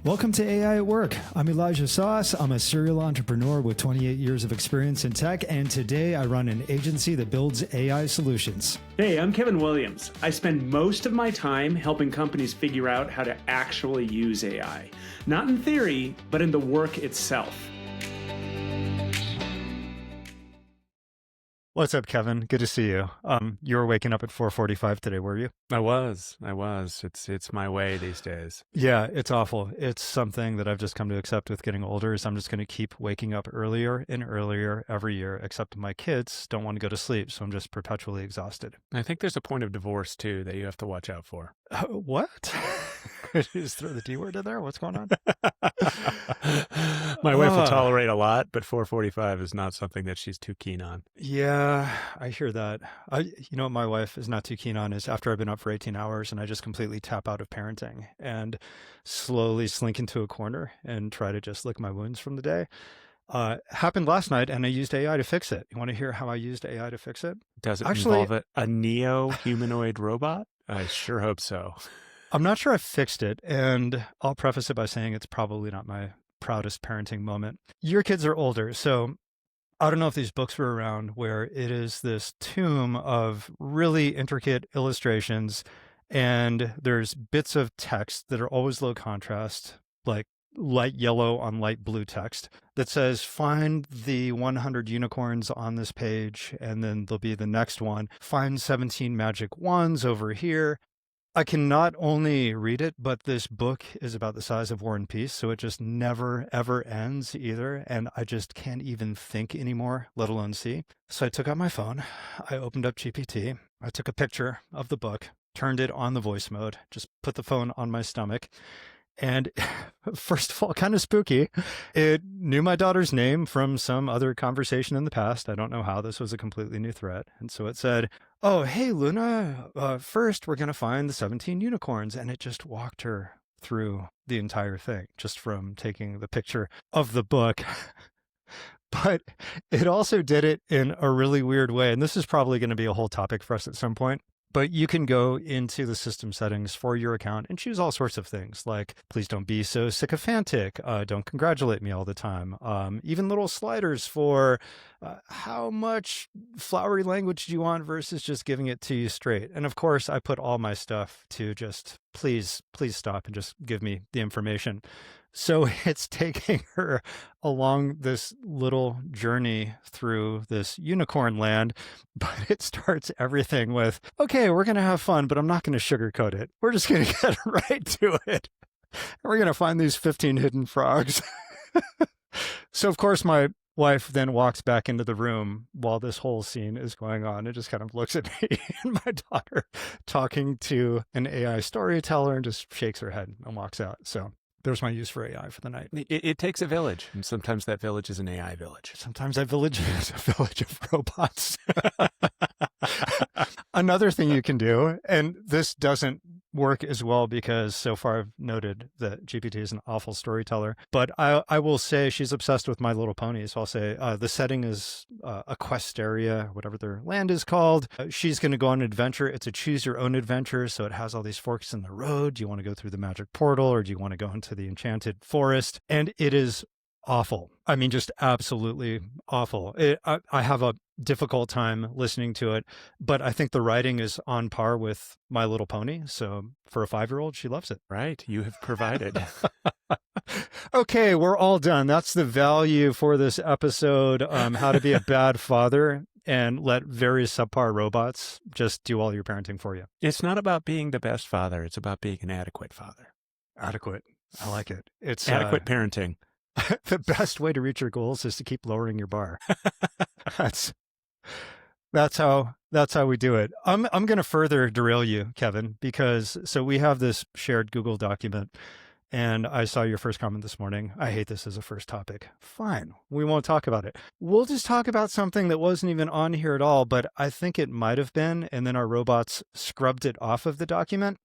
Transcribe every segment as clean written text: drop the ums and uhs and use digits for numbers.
Welcome to AI at Work. I'm Elijah Sauce. I'm a serial entrepreneur with 28 years of experience in tech, and today I run an agency that builds AI solutions. Hey, I'm Kevin Williams. I spend most of my time helping companies figure out how to actually use AI. Not in theory, but in the work itself. What's up, Kevin? Good to see you. You were waking up at 4:45 today, were you? I was. It's my way these days. Yeah, it's awful. It's something that I've just come to accept with getting older is I'm just going to keep waking up earlier and earlier every year, except my kids don't want to go to sleep, so I'm just perpetually exhausted. I think there's a point of divorce, too, that you have to watch out for. What? Just throw the D word in there? What's going on? My wife will tolerate a lot, but 4:45 is not something that she's too keen on. Yeah, I hear that. You know what my wife is not too keen on is after I've been up for 18 hours and I just completely tap out of parenting and slowly slink into a corner and try to just lick my wounds from the day. Happened last night and I used AI to fix it. You want to hear how I used AI to fix it? Does it involve a neo-humanoid robot? I sure hope so. I'm not sure I fixed it, and I'll preface it by saying it's probably not my proudest parenting moment. Your kids are older, so I don't know if these books were around where it is this tomb of really intricate illustrations, and there's bits of text that are always low contrast, like light yellow on light blue text that says, find the 100 unicorns on this page, and then there'll be the next one. Find 17 magic wands over here. I can not only read it, but this book is about the size of War and Peace, so it just never, ever ends either, and I just can't even think anymore, let alone see. So I took out my phone, I opened up GPT, I took a picture of the book, turned it on the voice mode, just put the phone on my stomach, and first of all, kind of spooky, it knew my daughter's name from some other conversation in the past. I don't know how. This was a completely new threat. And so it said, oh, hey, Luna, first we're going to find the 17 unicorns. And it just walked her through the entire thing, just from taking the picture of the book. But it also did it in a really weird way. And this is probably going to be a whole topic for us at some point. But you can go into the system settings for your account and choose all sorts of things like, please don't be so sycophantic. Don't congratulate me all the time. Even little sliders for how much flowery language do you want versus just giving it to you straight. And of course, I put all my stuff to just please stop and just give me the information. So it's taking her along this little journey through this unicorn land, but it starts everything with, okay, we're going to have fun, but I'm not going to sugarcoat it. We're just going to get right to it. We're going to find these 15 hidden frogs. So of course, my wife then walks back into the room while this whole scene is going on and just kind of looks at me and my daughter talking to an AI storyteller and just shakes her head and walks out. So there's my use for AI for the night. It takes a village, and sometimes that village is an AI village. Sometimes that village is a village of robots. Another thing you can do, and this doesn't work as well because so far I've noted that GPT is an awful storyteller, but I will say she's obsessed with My Little Pony. So I'll say the setting is Equestria, whatever their land is called. She's going to go on an adventure. It's a choose your own adventure. So it has all these forks in the road. Do you want to go through the magic portal or do you want to go into the enchanted forest? And it is awful. I mean, just absolutely awful. I have a difficult time listening to it, but I think the writing is on par with My Little Pony. So for a 5-year-old, she loves it. Right. You have provided. Okay, we're all done. That's the value for this episode. How to be a bad father and let various subpar robots just do all your parenting for you. It's not about being the best father. It's about being an adequate father. Adequate. I like it. It's adequate parenting. The best way to reach your goals is to keep lowering your bar. That's how we do it. I'm going to further derail you, Kevin, because so we have this shared Google document and I saw your first comment this morning. I hate this as a first topic. Fine. We won't talk about it. We'll just talk about something that wasn't even on here at all, but I think it might have been. And then our robots scrubbed it off of the document.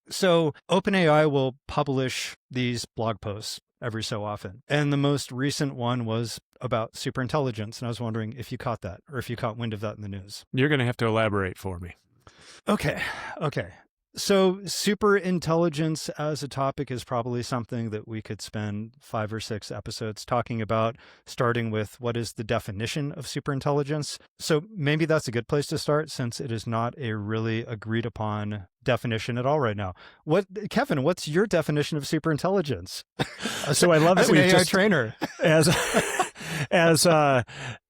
So OpenAI will publish these blog posts every so often. And the most recent one was about superintelligence. And I was wondering if you caught that or if you caught wind of that in the news. You're going to have to elaborate for me. Okay. So super intelligence as a topic is probably something that we could spend 5 or 6 episodes talking about, starting with what is the definition of super intelligence. So maybe that's a good place to start, since it is not a really agreed upon definition at all right now. Kevin, what's your definition of super intelligence? So I love that As an we've AI just trainer. as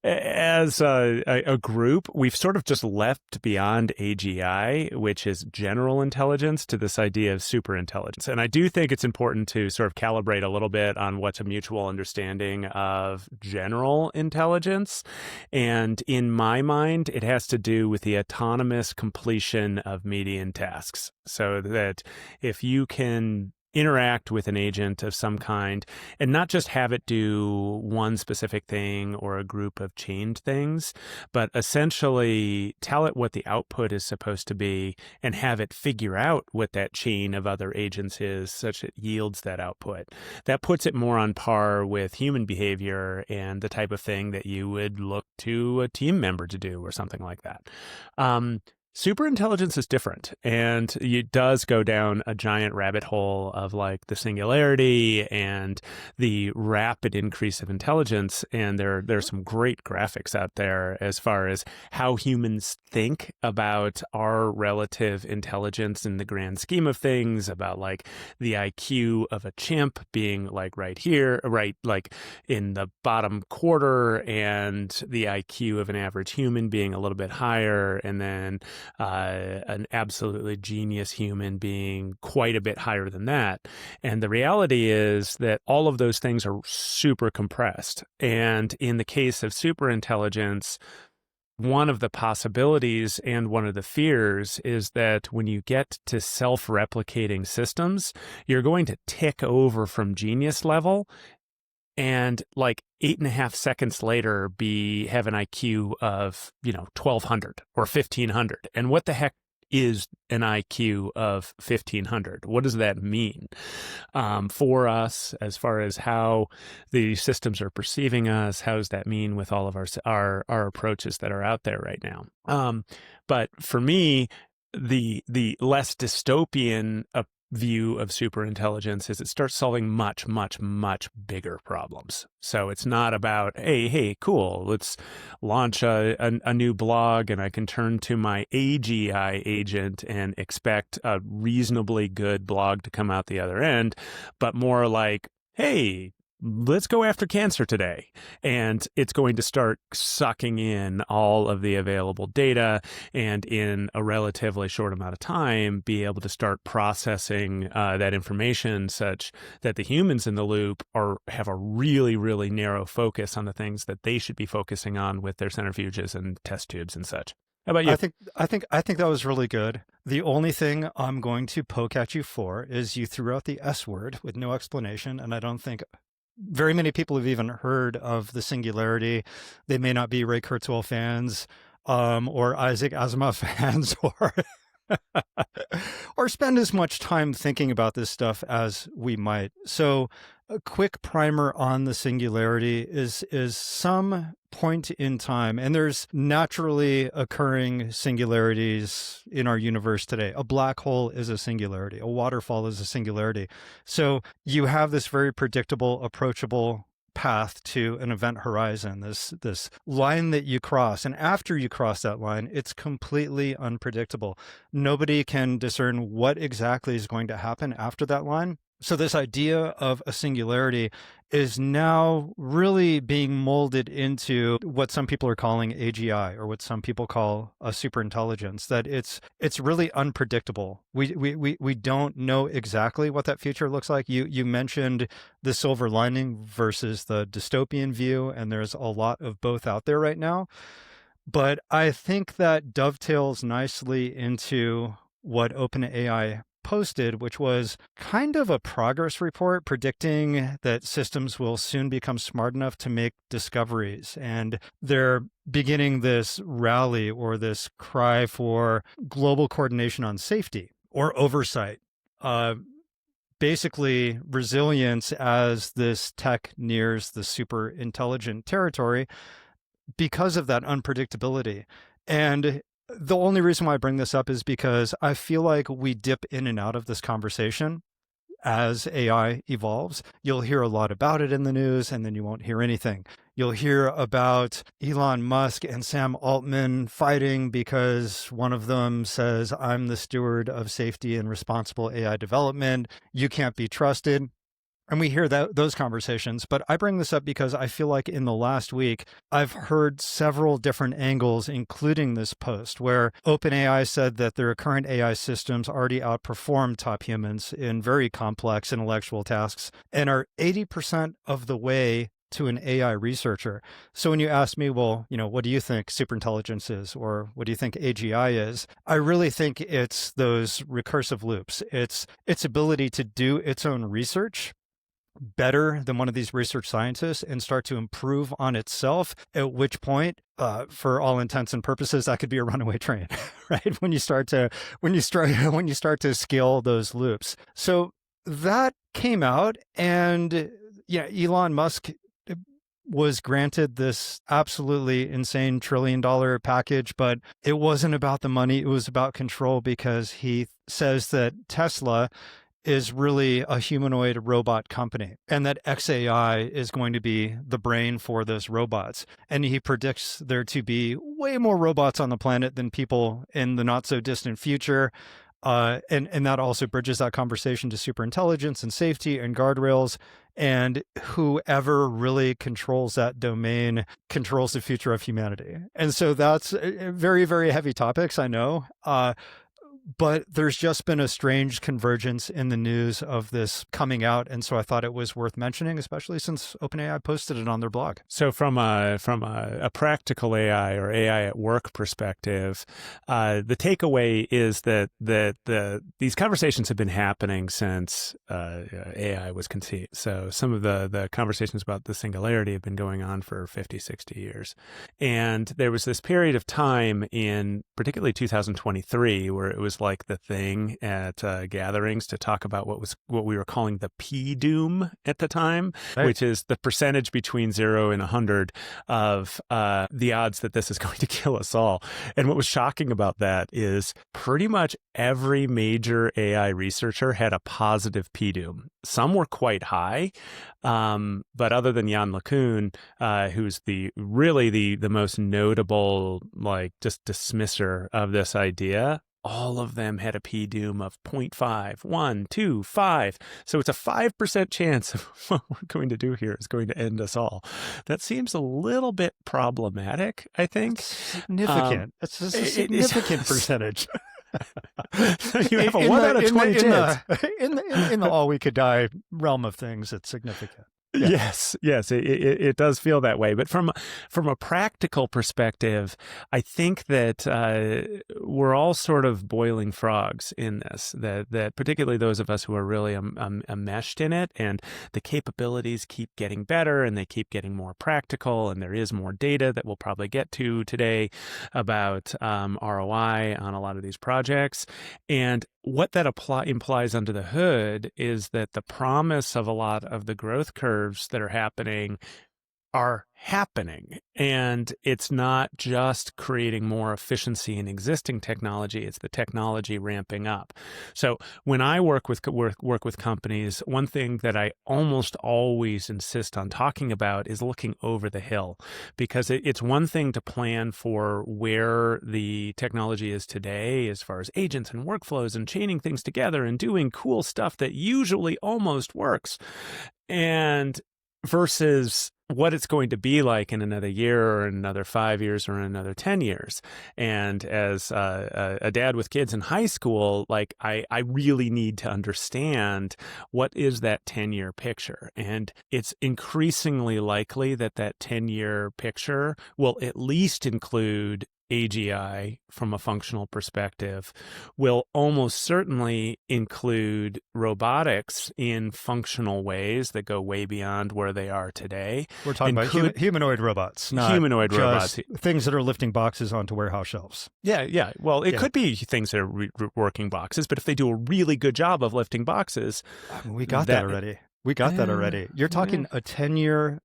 as a group, we've sort of just left beyond AGI, which is general intelligence, to this idea of super intelligence. And I do think it's important to sort of calibrate a little bit on what's a mutual understanding of general intelligence. And in my mind, it has to do with the autonomous completion of median tasks. So that if you can interact with an agent of some kind and not just have it do one specific thing or a group of chained things, but essentially tell it what the output is supposed to be and have it figure out what that chain of other agents is, such that it yields that output. That puts it more on par with human behavior and the type of thing that you would look to a team member to do or something like that. Superintelligence is different, and it does go down a giant rabbit hole of like the singularity and the rapid increase of intelligence. And there's some great graphics out there as far as how humans think about our relative intelligence in the grand scheme of things, about like the IQ of a chimp being like right here, right, like in the bottom quarter, and the IQ of an average human being a little bit higher, and then an absolutely genius human being quite a bit higher than that. And the reality is that all of those things are super compressed. And in the case of superintelligence, one of the possibilities and one of the fears is that when you get to self-replicating systems, you're going to tick over from genius level and like 8.5 seconds later have an IQ of, 1,200 or 1,500. And what the heck is an IQ of 1,500? What does that mean for us as far as how the systems are perceiving us? How does that mean with all of our approaches that are out there right now? But for me, the less dystopian view of superintelligence is it starts solving much, much, much bigger problems. So it's not about, hey, cool, let's launch a new blog and I can turn to my AGI agent and expect a reasonably good blog to come out the other end, but more like, hey, let's go after cancer today. And it's going to start sucking in all of the available data and in a relatively short amount of time be able to start processing that information such that the humans in the loop have a really, really narrow focus on the things that they should be focusing on with their centrifuges and test tubes and such. How about you? I think that was really good. The only thing I'm going to poke at you for is you threw out the S word with no explanation, and I don't think very many people have even heard of the singularity. They may not be Ray Kurzweil fans or Isaac Asimov fans or spend as much time thinking about this stuff as we might. So a quick primer on the singularity is some point in time, and there's naturally occurring singularities in our universe today. A black hole is a singularity. A waterfall is a singularity. So you have this very predictable, approachable path to an event horizon, this line that you cross. And after you cross that line, it's completely unpredictable. Nobody can discern what exactly is going to happen after that line. So this idea of a singularity is now really being molded into what some people are calling AGI, or what some people call a superintelligence, that it's really unpredictable. We don't know exactly what that future looks like. You mentioned the silver lining versus the dystopian view, and there's a lot of both out there right now. But I think that dovetails nicely into what OpenAI posted, which was kind of a progress report predicting that systems will soon become smart enough to make discoveries. And they're beginning this rally or this cry for global coordination on safety or oversight. Basically, resilience as this tech nears the super intelligent territory because of that unpredictability. And The only reason why I bring this up is because I feel like we dip in and out of this conversation as AI evolves. You'll hear a lot about it in the news, and then you won't hear anything. You'll hear about Elon Musk and Sam Altman fighting because one of them says, I'm the steward of safety and responsible AI development. You can't be trusted. And we hear those conversations, but I bring this up because I feel like in the last week, I've heard several different angles, including this post, where OpenAI said that their current AI systems already outperform top humans in very complex intellectual tasks and are 80% of the way to an AI researcher. So when you ask me, well, what do you think superintelligence is, or what do you think AGI is? I really think it's those recursive loops. It's its ability to do its own research better than one of these research scientists and start to improve on itself, at which point, for all intents and purposes, that could be a runaway train, right? When you start to scale those loops. So that came out, and Elon Musk was granted this absolutely insane $1 trillion package, but it wasn't about the money. It was about control, because he says that Tesla is really a humanoid robot company, and that XAI is going to be the brain for those robots. And he predicts there to be way more robots on the planet than people in the not so distant future. And that also bridges that conversation to superintelligence and safety and guardrails. And whoever really controls that domain controls the future of humanity. And so that's very, very heavy topics, I know. But there's just been a strange convergence in the news of this coming out. And so I thought it was worth mentioning, especially since OpenAI posted it on their blog. So from a practical AI or AI at work perspective, the takeaway is that these conversations have been happening since AI was conceived. So some of the conversations about the singularity have been going on for 50, 60 years. And there was this period of time in particularly 2023 where it was like the thing at gatherings to talk about what we were calling the P doom at the time, right, which is the percentage between 0 and 100 of the odds that this is going to kill us all. And what was shocking about that is pretty much every major AI researcher had a positive P doom. Some were quite high, but other than Jan LeCun, who's the most notable, just dismisser of this idea, all of them had a P doom of 0.5, 1, 2, 5. So it's a 5% chance of what we're going to do here is going to end us all. That seems a little bit problematic, I think. It's significant. It's a significant percentage. You have a 1 out of 20 chance. In the all we could die realm of things, it's significant. Yeah. Yes, it does feel that way. But from a practical perspective, I think that we're all sort of boiling frogs in this. That particularly those of us who are really enmeshed in it, and the capabilities keep getting better, and they keep getting more practical, and there is more data that we'll probably get to today about ROI on a lot of these projects. And what that implies under the hood is that the promise of a lot of the growth curves that are happening are happening. And it's not just creating more efficiency in existing technology, it's the technology ramping up. So when I work with companies, one thing that I almost always insist on talking about is looking over the hill, because it's one thing to plan for where the technology is today as far as agents and workflows and chaining things together and doing cool stuff that usually almost works, and versus what it's going to be like in another year or another 5 years or another 10 years. And as a dad with kids in high school, I really need to understand what is that 10-year picture. And it's increasingly likely that 10-year picture will at least include AGI from a functional perspective, will almost certainly include robotics in functional ways that go way beyond where they are today. We're talking about humanoid robots, not humanoid robots, things that are lifting boxes onto warehouse shelves. Yeah. Well, it could be things that are working boxes, but if they do a really good job of lifting boxes, we got that already. We got that already. You're talking a 10-year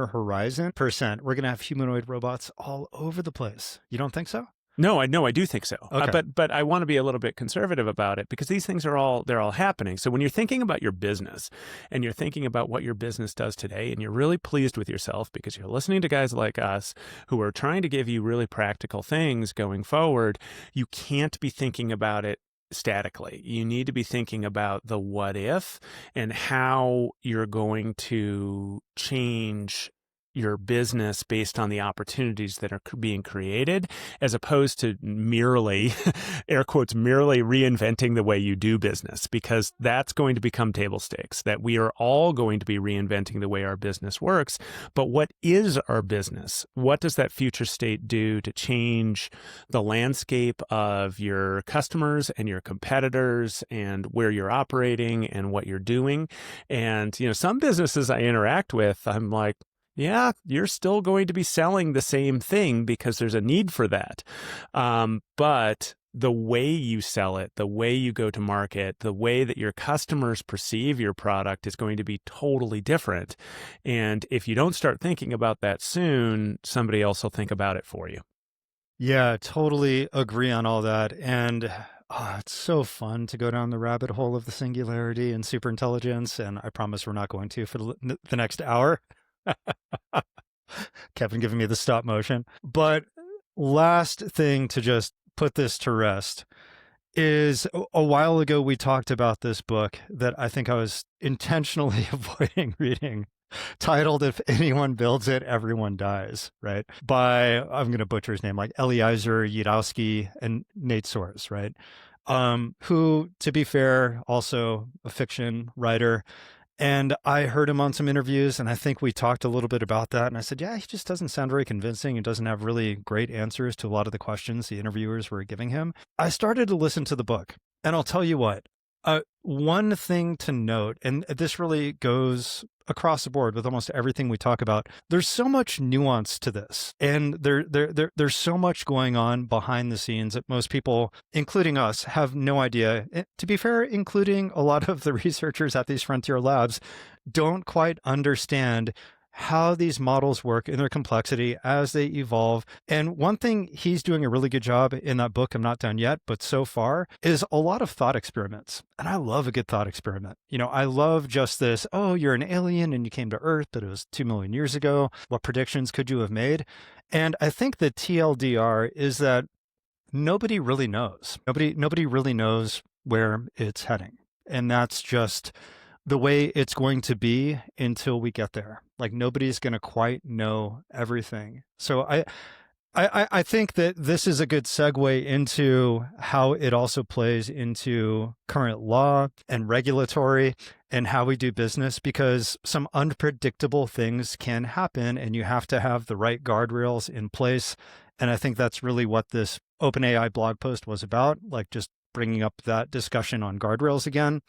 horizon percent. We're going to have humanoid robots all over the place. You don't think so? No, I know, I do think so. Okay. But I want to be a little bit conservative about it because these things they're all happening. So when you're thinking about your business and you're thinking about what your business does today and you're really pleased with yourself because you're listening to guys like us who are trying to give you really practical things going forward, you can't be thinking about it statically. You need to be thinking about the what if and how you're going to change your business based on the opportunities that are being created, as opposed to merely, air quotes, merely reinventing the way you do business, because that's going to become table stakes, that we are all going to be reinventing the way our business works. But what is our business? What does that future state do to change the landscape of your customers and your competitors and where you're operating and what you're doing? And, some businesses I interact with, I'm like, yeah, you're still going to be selling the same thing because there's a need for that. But the way you sell it, the way you go to market, the way that your customers perceive your product is going to be totally different. And if you don't start thinking about that soon, somebody else will think about it for you. Yeah, totally agree on all that. And it's so fun to go down the rabbit hole of the singularity and superintelligence. And I promise we're not going to for the next hour. Kevin giving me the stop motion. But last thing to just put this to rest is a while ago we talked about this book that I think I was intentionally avoiding reading, titled "If Anyone Builds It, Everyone Dies," right? By, I'm going to butcher his name, like Eliezer Yudkowsky and Nate Soares, right? Who, to be fair, also a fiction writer. And I heard him on some interviews, and I think we talked a little bit about that. And I said, yeah, he just doesn't sound very convincing. He doesn't have really great answers to a lot of the questions the interviewers were giving him. I started to listen to the book, and I'll tell you what, one thing to note, and this really goes across the board with almost everything we talk about, there's so much nuance to this. And there's so much going on behind the scenes that most people, including us, have no idea. To be fair, including a lot of the researchers at these frontier labs, don't quite understand how these models work in their complexity as they evolve. And one thing he's doing a really good job in that book, I'm not done yet, but so far, is a lot of thought experiments. And I love a good thought experiment. I love just this, oh, you're an alien and you came to Earth, but it was 2 million years ago. What predictions could you have made? And I think the TLDR is that nobody really knows. Nobody really knows where it's heading. And that's just the way it's going to be until we get there. Like, nobody's going to quite know everything. So I think that this is a good segue into how it also plays into current law and regulatory and how we do business, because some unpredictable things can happen and you have to have the right guardrails in place. And I think that's really what this OpenAI blog post was about, like just bringing up that discussion on guardrails again.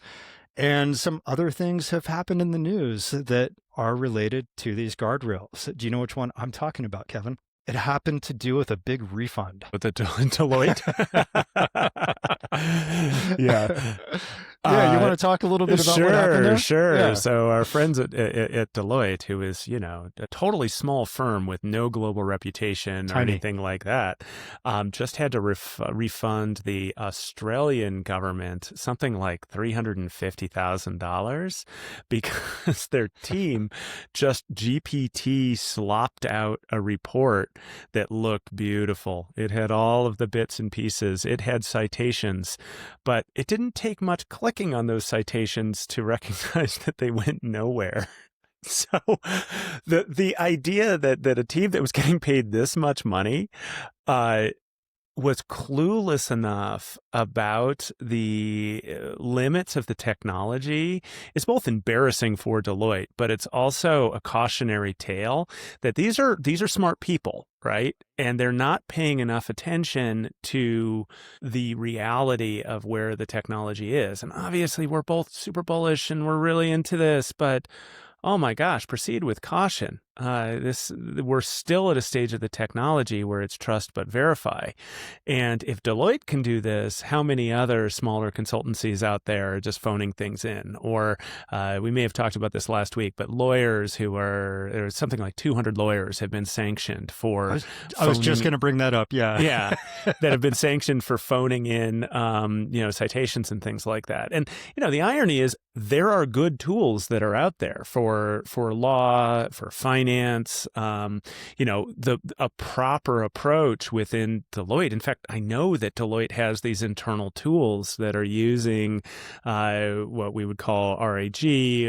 And some other things have happened in the news that are related to these guardrails. Do you know which one I'm talking about, Kevin? It happened to do with a big refund. With the Deloitte? Yeah. Yeah, you want to talk a little bit about what happened there? Sure. Yeah. So our friends at Deloitte, who is, a totally small firm with no global reputation or anything like that, just had to refund the Australian government something like $350,000 because their team just GPT slopped out a report that looked beautiful. It had all of the bits and pieces. It had citations, but it didn't take much clicking on those citations to recognize that they went nowhere. So the idea that a team that was getting paid this much money was clueless enough about the limits of the technology is both embarrassing for Deloitte, but it's also a cautionary tale that these are smart people, right? And they're not paying enough attention to the reality of where the technology is. And obviously we're both super bullish and we're really into this, but oh my gosh, proceed with caution. We're still at a stage of the technology where it's trust but verify. And if Deloitte can do this, how many other smaller consultancies out there are just phoning things in? Or we may have talked about this last week, but there's something like 200 lawyers have been sanctioned for I was just going to bring that up. Yeah. Yeah, that have been sanctioned for phoning in, citations and things like that. And, the irony is there are good tools that are out there for law, for finance, a proper approach within Deloitte. In fact, I know that Deloitte has these internal tools that are using what we would call RAG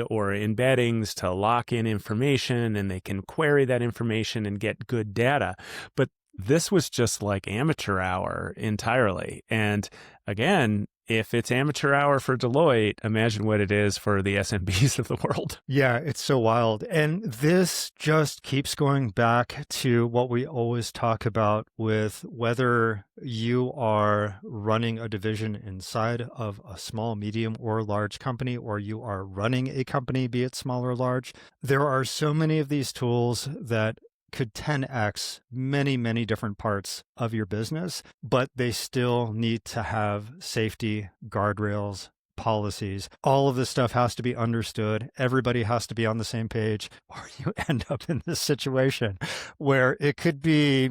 or embeddings to lock in information, and they can query that information and get good data. But this was just like amateur hour entirely. And again, if it's amateur hour for Deloitte, imagine what it is for the SMBs of the world. Yeah, it's so wild. And this just keeps going back to what we always talk about with whether you are running a division inside of a small, medium, or large company, or you are running a company, be it small or large. There are so many of these tools that could 10x many, many different parts of your business, but they still need to have safety, guardrails, policies. All of this stuff has to be understood. Everybody has to be on the same page, or you end up in this situation where it could be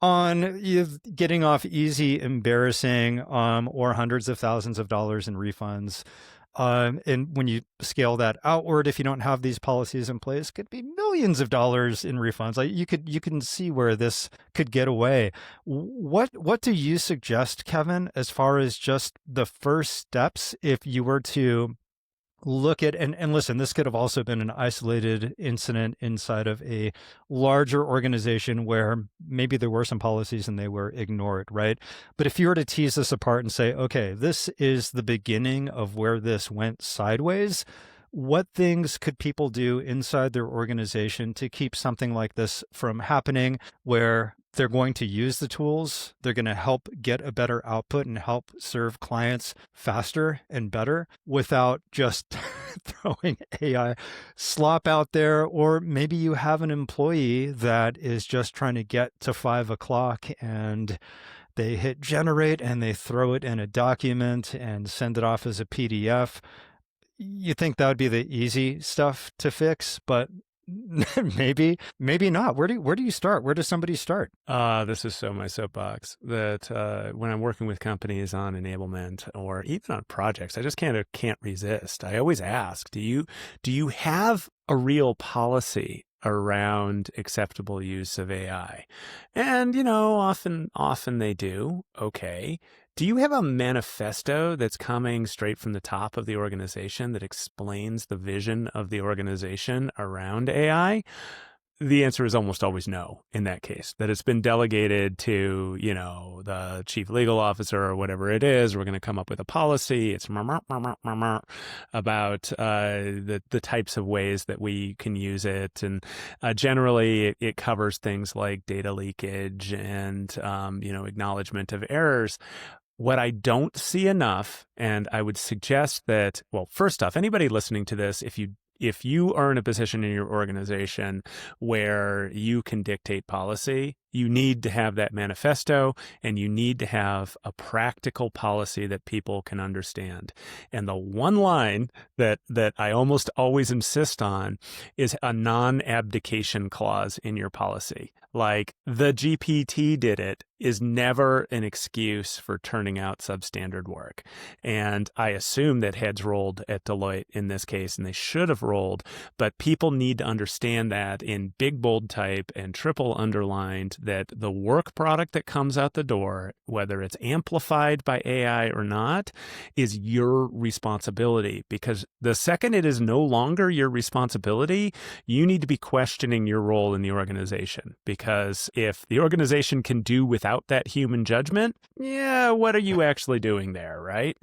on you getting off easy, embarrassing, or hundreds of thousands of dollars in refunds. And when you scale that outward, if you don't have these policies in place, could be millions of dollars in refunds. Like you can see where this could get away. What do you suggest, Kevin, as far as just the first steps if you were to look at, and listen, this could have also been an isolated incident inside of a larger organization where maybe there were some policies and they were ignored, right? But if you were to tease this apart and say, okay, this is the beginning of where this went sideways, what things could people do inside their organization to keep something like this from happening, where they're going to use the tools, they're going to help get a better output and help serve clients faster and better without just throwing AI slop out there? Or maybe you have an employee that is just trying to get to 5 o'clock and they hit generate and they throw it in a document and send it off as a PDF. You think that would be the easy stuff to fix, but maybe not. Where do you start? Where does somebody start? This is so my soapbox that when I'm working with companies on enablement or even on projects, I just can't resist. I always ask, do you have a real policy around acceptable use of AI? And often they do. Okay. Do you have a manifesto that's coming straight from the top of the organization that explains the vision of the organization around AI? The answer is almost always no in that case, that it's been delegated to, the chief legal officer or whatever it is. We're going to come up with a policy. It's about the types of ways that we can use it. And generally, it covers things like data leakage and, acknowledgement of errors. What I don't see enough, and I would suggest that, well, first off, anybody listening to this, if you are in a position in your organization where you can dictate policy, you need to have that manifesto and you need to have a practical policy that people can understand. And the one line that I almost always insist on is a non-abdication clause in your policy. Like the GPT did it is never an excuse for turning out substandard work. And I assume that heads rolled at Deloitte in this case, and they should have rolled, but people need to understand that in big bold type and triple underlined, that the work product that comes out the door, whether it's amplified by AI or not, is your responsibility. Because the second it is no longer your responsibility, you need to be questioning your role in the organization. Because if the organization can do without that human judgment, what are you actually doing there, right?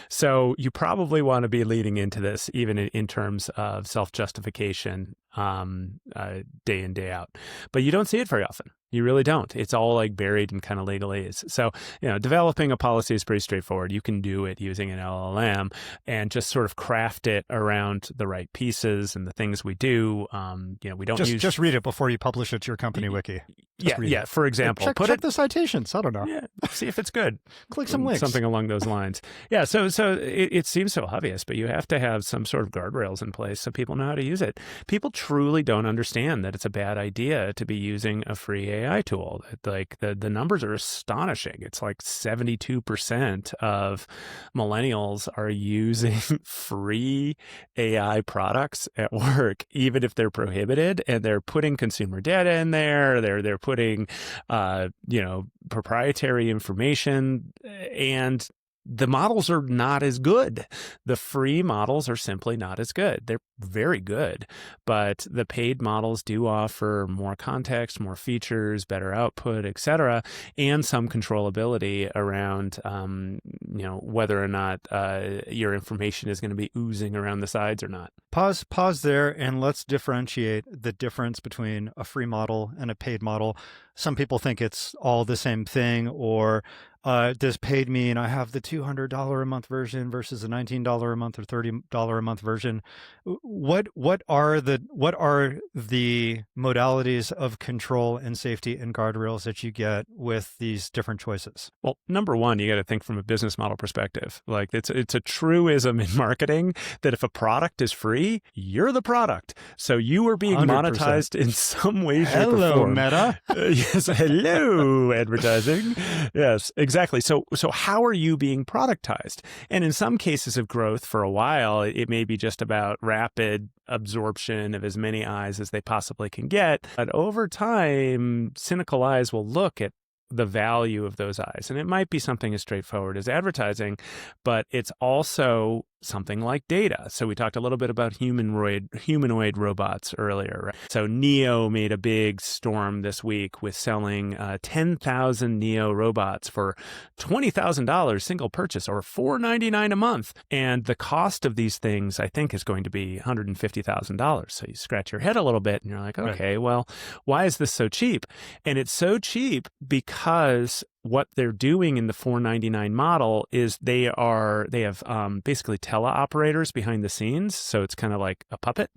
So you probably want to be leading into this even in terms of self-justification day in, day out. But you don't see it very often. You really don't. It's all like buried in kind of legalese. So, developing a policy is pretty straightforward. You can do it using an LLM and just sort of craft it around the right pieces and the things we do. We don't just read it before you publish it to your company wiki. Yeah. For example, check the citations. I don't know. Yeah, see if it's good. Click some links. Something along those lines. Yeah. So it seems so obvious, but you have to have some sort of guardrails in place so people know how to use it. People truly don't understand that it's a bad idea to be using a free AI tool. Like the numbers are astonishing. It's like 72% of millennials are using free AI products at work, even if they're prohibited, and they're putting consumer data in there. They're putting, proprietary information, and the models are not as good. The free models are simply not as good. They're very good, but the paid models do offer more context, more features, better output, etc., and some controllability around, whether or not your information is going to be oozing around the sides or not. Pause there, and let's differentiate the difference between a free model and a paid model. Some people think it's all the same thing, or does paid mean I have the $200 a month version versus a $19 a month or $30 a month version? What are the modalities of control and safety and guardrails that you get with these different choices? Well, number one, you got to think from a business model perspective. Like it's a truism in marketing that if a product is free, you're the product. So you are being 100%. Monetized in some way, shape, or Hello, form. Meta. Yes, hello, advertising. Yes, exactly. So how are you being productized? And in some cases of growth for a while, it may be just about rapid absorption of as many eyes as they possibly can get. But over time, cynical eyes will look at the value of those eyes. And it might be something as straightforward as advertising, but it's also something like data. So we talked a little bit about humanoid robots earlier. Right? So Neo made a big storm this week with selling 10,000 Neo robots for $20,000 single purchase, or $499 a month. And the cost of these things, I think, is going to be $150,000. So you scratch your head a little bit and you're like, okay, well, why is this so cheap? And it's so cheap because what they're doing in the $499 model is they have basically teleoperators behind the scenes. So it's kind of like a puppet,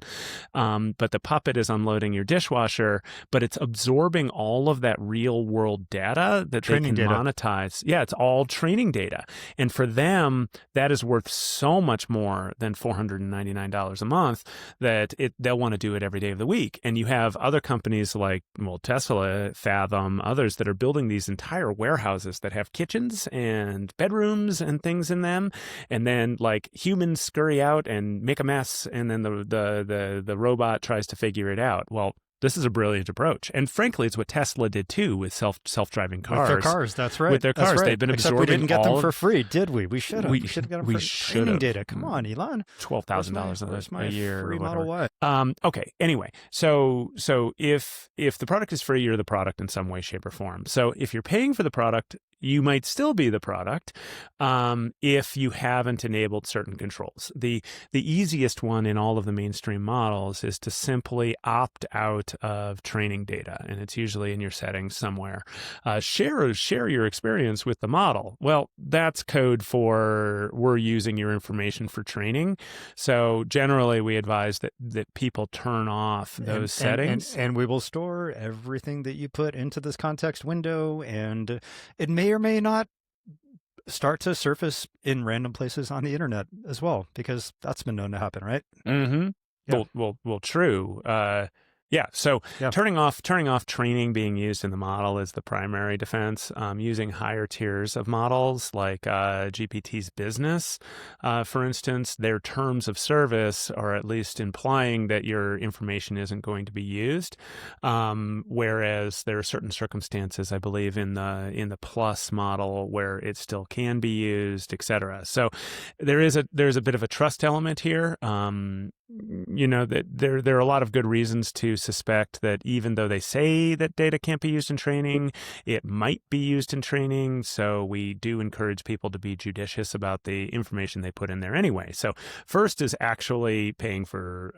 but the puppet is unloading your dishwasher, but it's absorbing all of that real world data that Training they can data. monetize. Yeah, it's all training data. And for them, that is worth so much more than $499 a month that they'll want to do it every day of the week. And you have other companies like, Tesla, Fathom, others that are building these entire warehouses that have kitchens and bedrooms and things in them, and then like humans scurry out and make a mess, and then the robot tries to figure it out. Well, this is a brilliant approach, and frankly, it's what Tesla did too with self-driving cars. With their cars, that's right. With their cars, right. they've been Except absorbing. We didn't get them for free, did we? We should have. We should have got them we for training should've. data. Come on, Elon. $12,000 my a year free or Model whatever. Y. Okay. Anyway, so if the product is free, you're the product in some way, shape, or form. So if you're paying for the product, you might still be the product if you haven't enabled certain controls. The easiest one in all of the mainstream models is to simply opt out of training data, and it's usually in your settings somewhere. Share your experience with the model. Well, that's code for we're using your information for training. So generally, we advise that people turn off those settings. And we will store everything that you put into this context window, and it may or may not start to surface in random places on the internet as well, because that's been known to happen, right? Mm-hmm. Yeah. Well, true. Yeah. So turning off training being used in the model is the primary defense. Using higher tiers of models like GPT's business, for instance, their terms of service are at least implying that your information isn't going to be used. Whereas there are certain circumstances, I believe, in the Plus model where it still can be used, et cetera. So there's a bit of a trust element here. that there are a lot of good reasons to suspect that even though they say that data can't be used in training, it might be used in training. So we do encourage people to be judicious about the information they put in there anyway. So first is actually paying for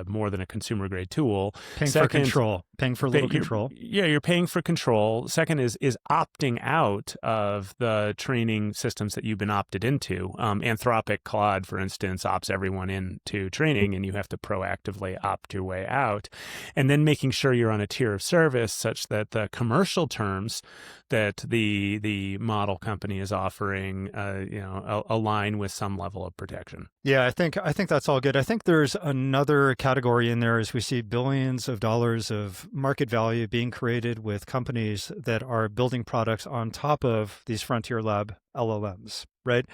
more than a consumer grade tool. Paying Second, for control, paying for a little control. You're paying for control. Second is opting out of the training systems that you've been opted into. Anthropic Claude, for instance, opts everyone into training, and you have to proactively opt your way out. And then making sure you're on a tier of service such that the commercial terms that the model company is offering, align with some level of protection. Yeah, I think that's all good. I think there's another category in there as we see billions of dollars of market value being created with companies that are building products on top of these frontier lab LLMs, right?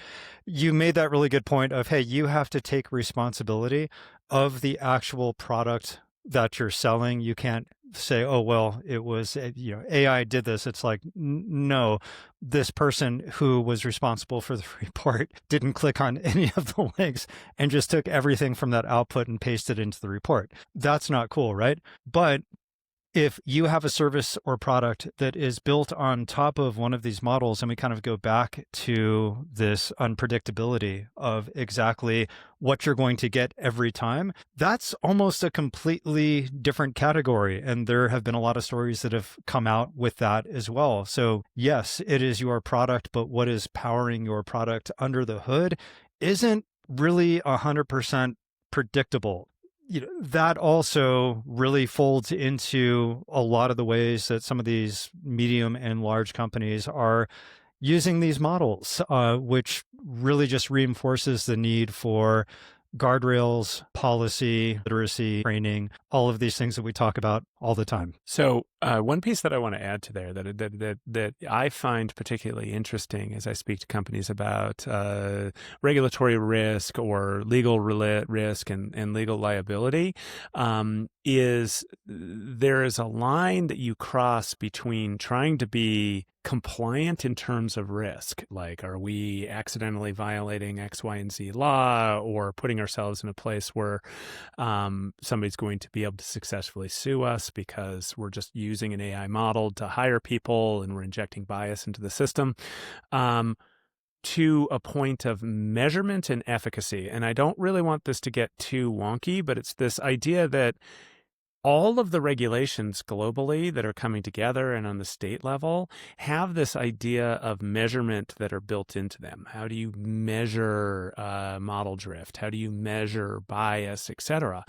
You made that really good point of, hey, you have to take responsibility of the actual product that you're selling. You can't say, oh, well, it was, AI did this. It's like, no, this person who was responsible for the report didn't click on any of the links and just took everything from that output and pasted it into the report. That's not cool, right? But if you have a service or product that is built on top of one of these models, and we kind of go back to this unpredictability of exactly what you're going to get every time, that's almost a completely different category. And there have been a lot of stories that have come out with that as well. So yes, it is your product, but what is powering your product under the hood isn't really 100% predictable. That also really folds into a lot of the ways that some of these medium and large companies are using these models, which really just reinforces the need for guardrails, policy, literacy, training, all of these things that we talk about all the time. So one piece that I want to add to there that I find particularly interesting as I speak to companies about regulatory risk or legal risk and legal liability is there is a line that you cross between trying to be compliant in terms of risk, like are we accidentally violating X, Y, and Z law, or putting ourselves in a place where somebody's going to be able to successfully sue us because we're just using an AI model to hire people and we're injecting bias into the system, to a point of measurement and efficacy. And I don't really want this to get too wonky, but it's this idea that all of the regulations globally that are coming together and on the state level have this idea of measurement that are built into them. How do you measure model drift? How do you measure bias, et cetera?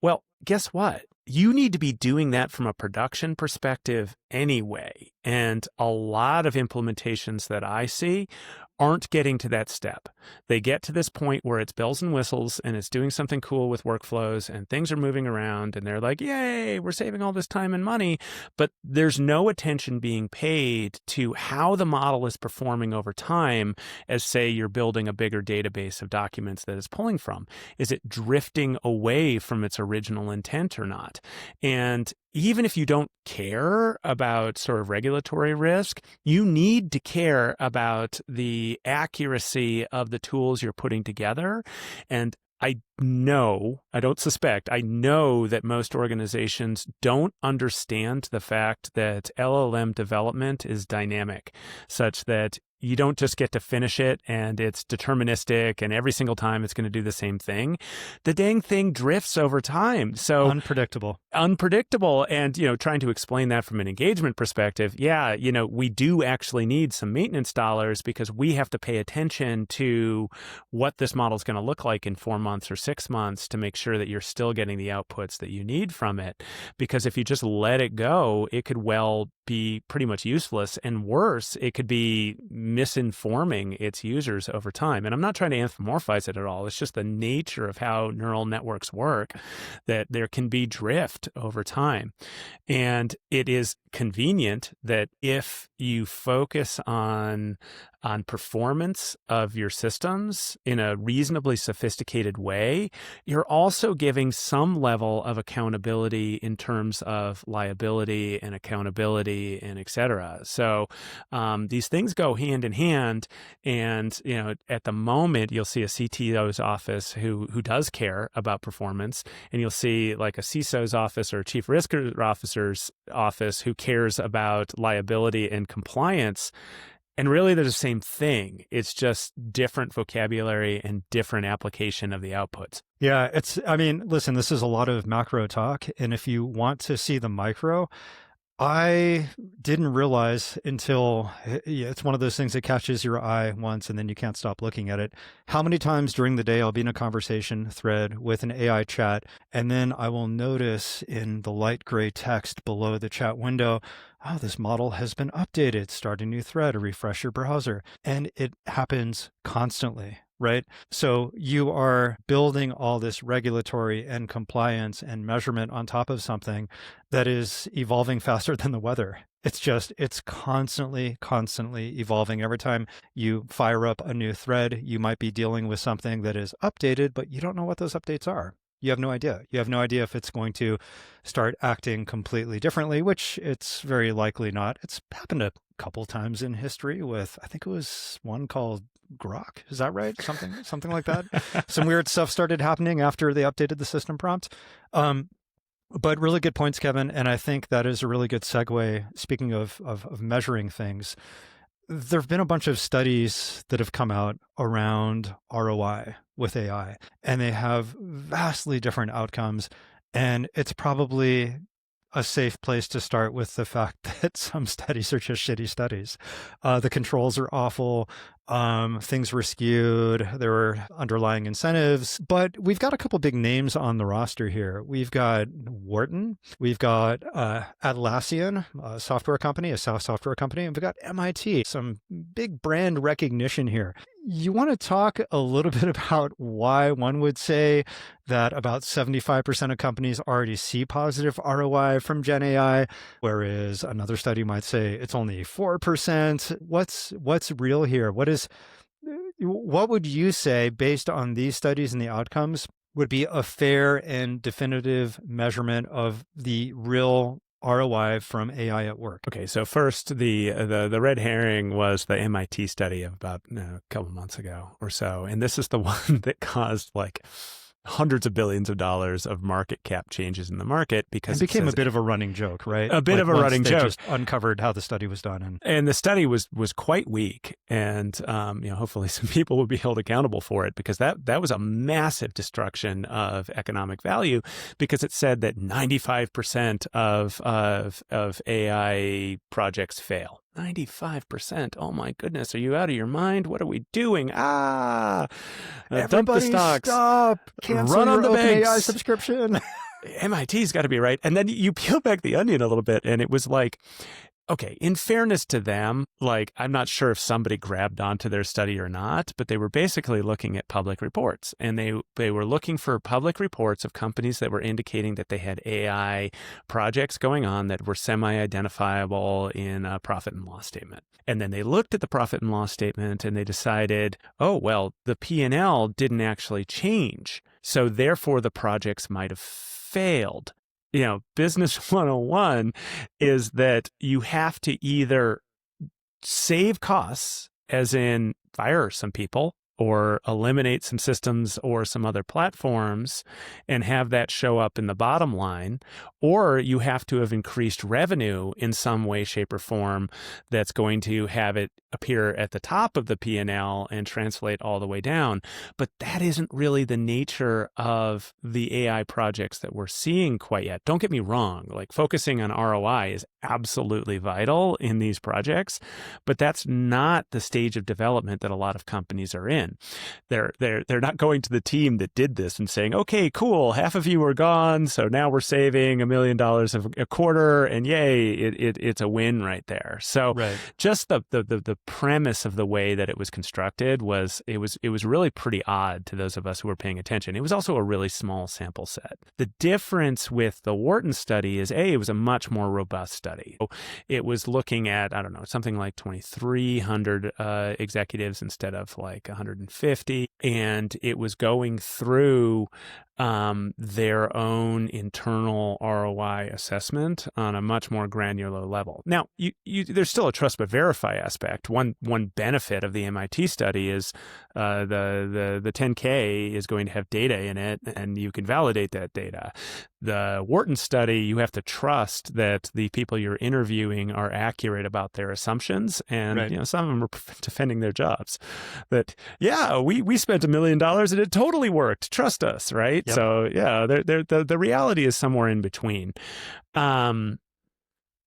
Well, guess what? You need to be doing that from a production perspective anyway. And a lot of implementations that I see aren't getting to that step. They get to this point where it's bells and whistles and it's doing something cool with workflows and things are moving around and they're like, yay, we're saving all this time and money. But there's no attention being paid to how the model is performing over time as, say, you're building a bigger database of documents that it's pulling from. Is it drifting away from its original intent or not? And even if you don't care about sort of regulatory risk, you need to care about the accuracy of the tools you're putting together. And I know that most organizations don't understand the fact that LLM development is dynamic, such that you don't just get to finish it and it's deterministic and every single time it's going to do the same thing. The dang thing drifts over time. So unpredictable. And, trying to explain that from an engagement perspective, we do actually need some maintenance dollars because we have to pay attention to what this model is going to look like in 4 months or 6 months to make sure that you're still getting the outputs that you need from it. Because if you just let it go, it could well be pretty much useless, and worse, it could be misinforming its users over time. And I'm not trying to anthropomorphize it at all. It's just the nature of how neural networks work, that there can be drift over time. And it is convenient that if you focus on on performance of your systems in a reasonably sophisticated way, you're also giving some level of accountability in terms of liability and accountability and et cetera. So these things go hand in hand. And, at the moment, you'll see a CTO's office who does care about performance, and you'll see like a CISO's office or a chief risk officer's office who cares about liability and compliance. And really, they're the same thing. It's just different vocabulary and different application of the outputs. Yeah, listen, this is a lot of macro talk. And if you want to see the micro, I didn't realize until it's one of those things that catches your eye once and then you can't stop looking at it. How many times during the day I'll be in a conversation thread with an AI chat, and then I will notice in the light gray text below the chat window, oh, this model has been updated, start a new thread or refresh your browser. And it happens constantly. Right? So you are building all this regulatory and compliance and measurement on top of something that is evolving faster than the weather. It's constantly evolving. Every time you fire up a new thread, you might be dealing with something that is updated, but you don't know what those updates are. You have no idea. You have no idea if it's going to start acting completely differently, which it's very likely not. It's happened a couple times in history with, I think it was one called Grok. Is that right? Something like that. Some weird stuff started happening after they updated the system prompt. But really good points, Kevin. And I think that is a really good segue. Speaking of measuring things, there have been a bunch of studies that have come out around ROI with AI, and they have vastly different outcomes. And it's probably a safe place to start with the fact that some studies are just shitty studies. The controls are awful. Things were skewed. There were underlying incentives, but we've got a couple big names on the roster here. We've got Wharton. We've got Atlassian, a software company, a SaaS software company, and we've got MIT, some big brand recognition here. You want to talk a little bit about why one would say that about 75% of companies already see positive ROI from Gen AI, whereas another study might say it's only 4%. What's real here? What would you say, based on these studies and the outcomes, would be a fair and definitive measurement of the real ROI from AI at work? Okay, so first, the red herring was the MIT study of about a couple months ago or so, and this is the one that caused like hundreds of billions of dollars of market cap changes in the market, because it became a bit of a running joke, right? A bit of a running joke. Just uncovered how the study was done, and the study was quite weak, and hopefully some people will be held accountable for it, because that was a massive destruction of economic value, because it said that 95% of AI projects fail. 95%. Oh my goodness. Are you out of your mind? What are we doing? Dump the stocks. Stop. Cancel Run on the banks. OpenAI subscription. MIT's got to be right. And then you peel back the onion a little bit, and it was like, okay, in fairness to them, like, I'm not sure if somebody grabbed onto their study or not, but they were basically looking at public reports, and they were looking for public reports of companies that were indicating that they had AI projects going on that were semi-identifiable in a profit and loss statement. And then they looked at the profit and loss statement and they decided, oh, well, the P&L didn't actually change, so therefore the projects might have failed. Business 101 is that you have to either save costs, as in fire some people or eliminate some systems or some other platforms and have that show up in the bottom line, or you have to have increased revenue in some way, shape, or form that's going to have it appear at the top of the P&L and translate all the way down. But that isn't really the nature of the AI projects that we're seeing quite yet. Don't get me wrong, like focusing on ROI is absolutely vital in these projects, but that's not the stage of development that a lot of companies are in. win. They're not going to the team that did this and saying, okay, cool, half of you are gone, so now we're saving $1 million a quarter, and yay, it's a win right there. So Right. just the premise of the way that it was constructed was really pretty odd to those of us who were paying attention. It was also a really small sample set. The difference with the Wharton study is it was a much more robust study. It was looking at, I don't know, something like 2,300 executives instead of like 150, and it was going through their own internal ROI assessment on a much more granular level. Now, there's still a trust but verify aspect. One benefit of the MIT study is the 10K is going to have data in it, and you can validate that data. The Wharton study, you have to trust that the people you're interviewing are accurate about their assumptions, and Right. some of them are defending their jobs. That we spent $1 million and it totally worked. Trust us, right? Yep. So the reality is somewhere in between.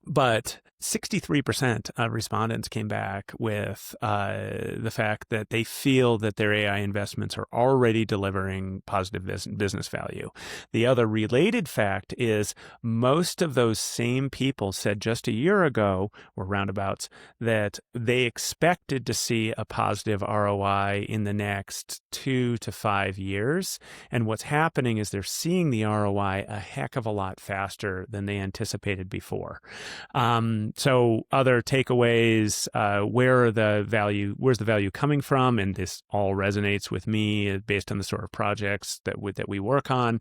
But 63% of respondents came back with the fact that they feel that their AI investments are already delivering positive business value. The other related fact is most of those same people said just a year ago, or roundabouts, that they expected to see a positive ROI in the next 2 to 5 years. And what's happening is they're seeing the ROI a heck of a lot faster than they anticipated before. So other takeaways, where's the value coming from? And this all resonates with me based on the sort of projects that we work on.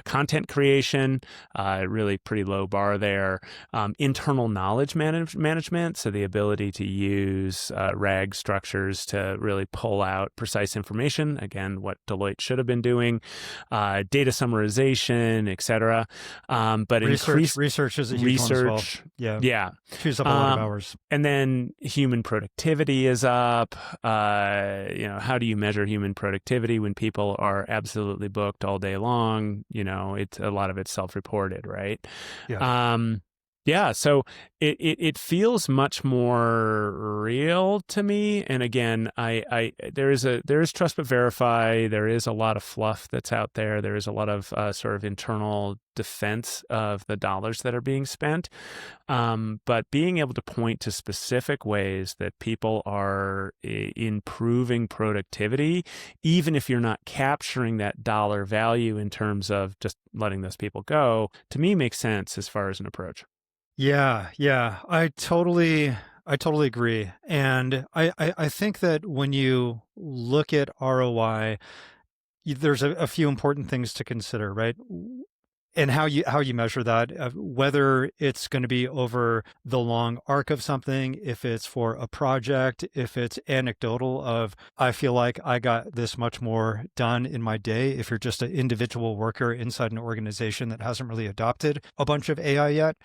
Content creation, really pretty low bar there. Internal knowledge management, so the ability to use RAG structures to really pull out precise information. Again, what Deloitte should have been doing. Data summarization, et cetera. But research is a huge one as well. Yeah. Chews up a lot of hours. And then human productivity is up. How do you measure human productivity when people are absolutely booked all day long? It's a lot of it's self-reported, right? Yeah. So it feels much more real to me. And again, there is trust but verify. There is a lot of fluff that's out there. There is a lot of sort of internal defense of the dollars that are being spent. But being able to point to specific ways that people are improving productivity, even if you're not capturing that dollar value in terms of just letting those people go, to me makes sense as far as an approach. Yeah, I totally agree. And I think that when you look at ROI, there's a few important things to consider, right? And how you measure that, whether it's going to be over the long arc of something, if it's for a project, if it's anecdotal of, I feel like I got this much more done in my day. If you're just an individual worker inside an organization that hasn't really adopted a bunch of AI yet,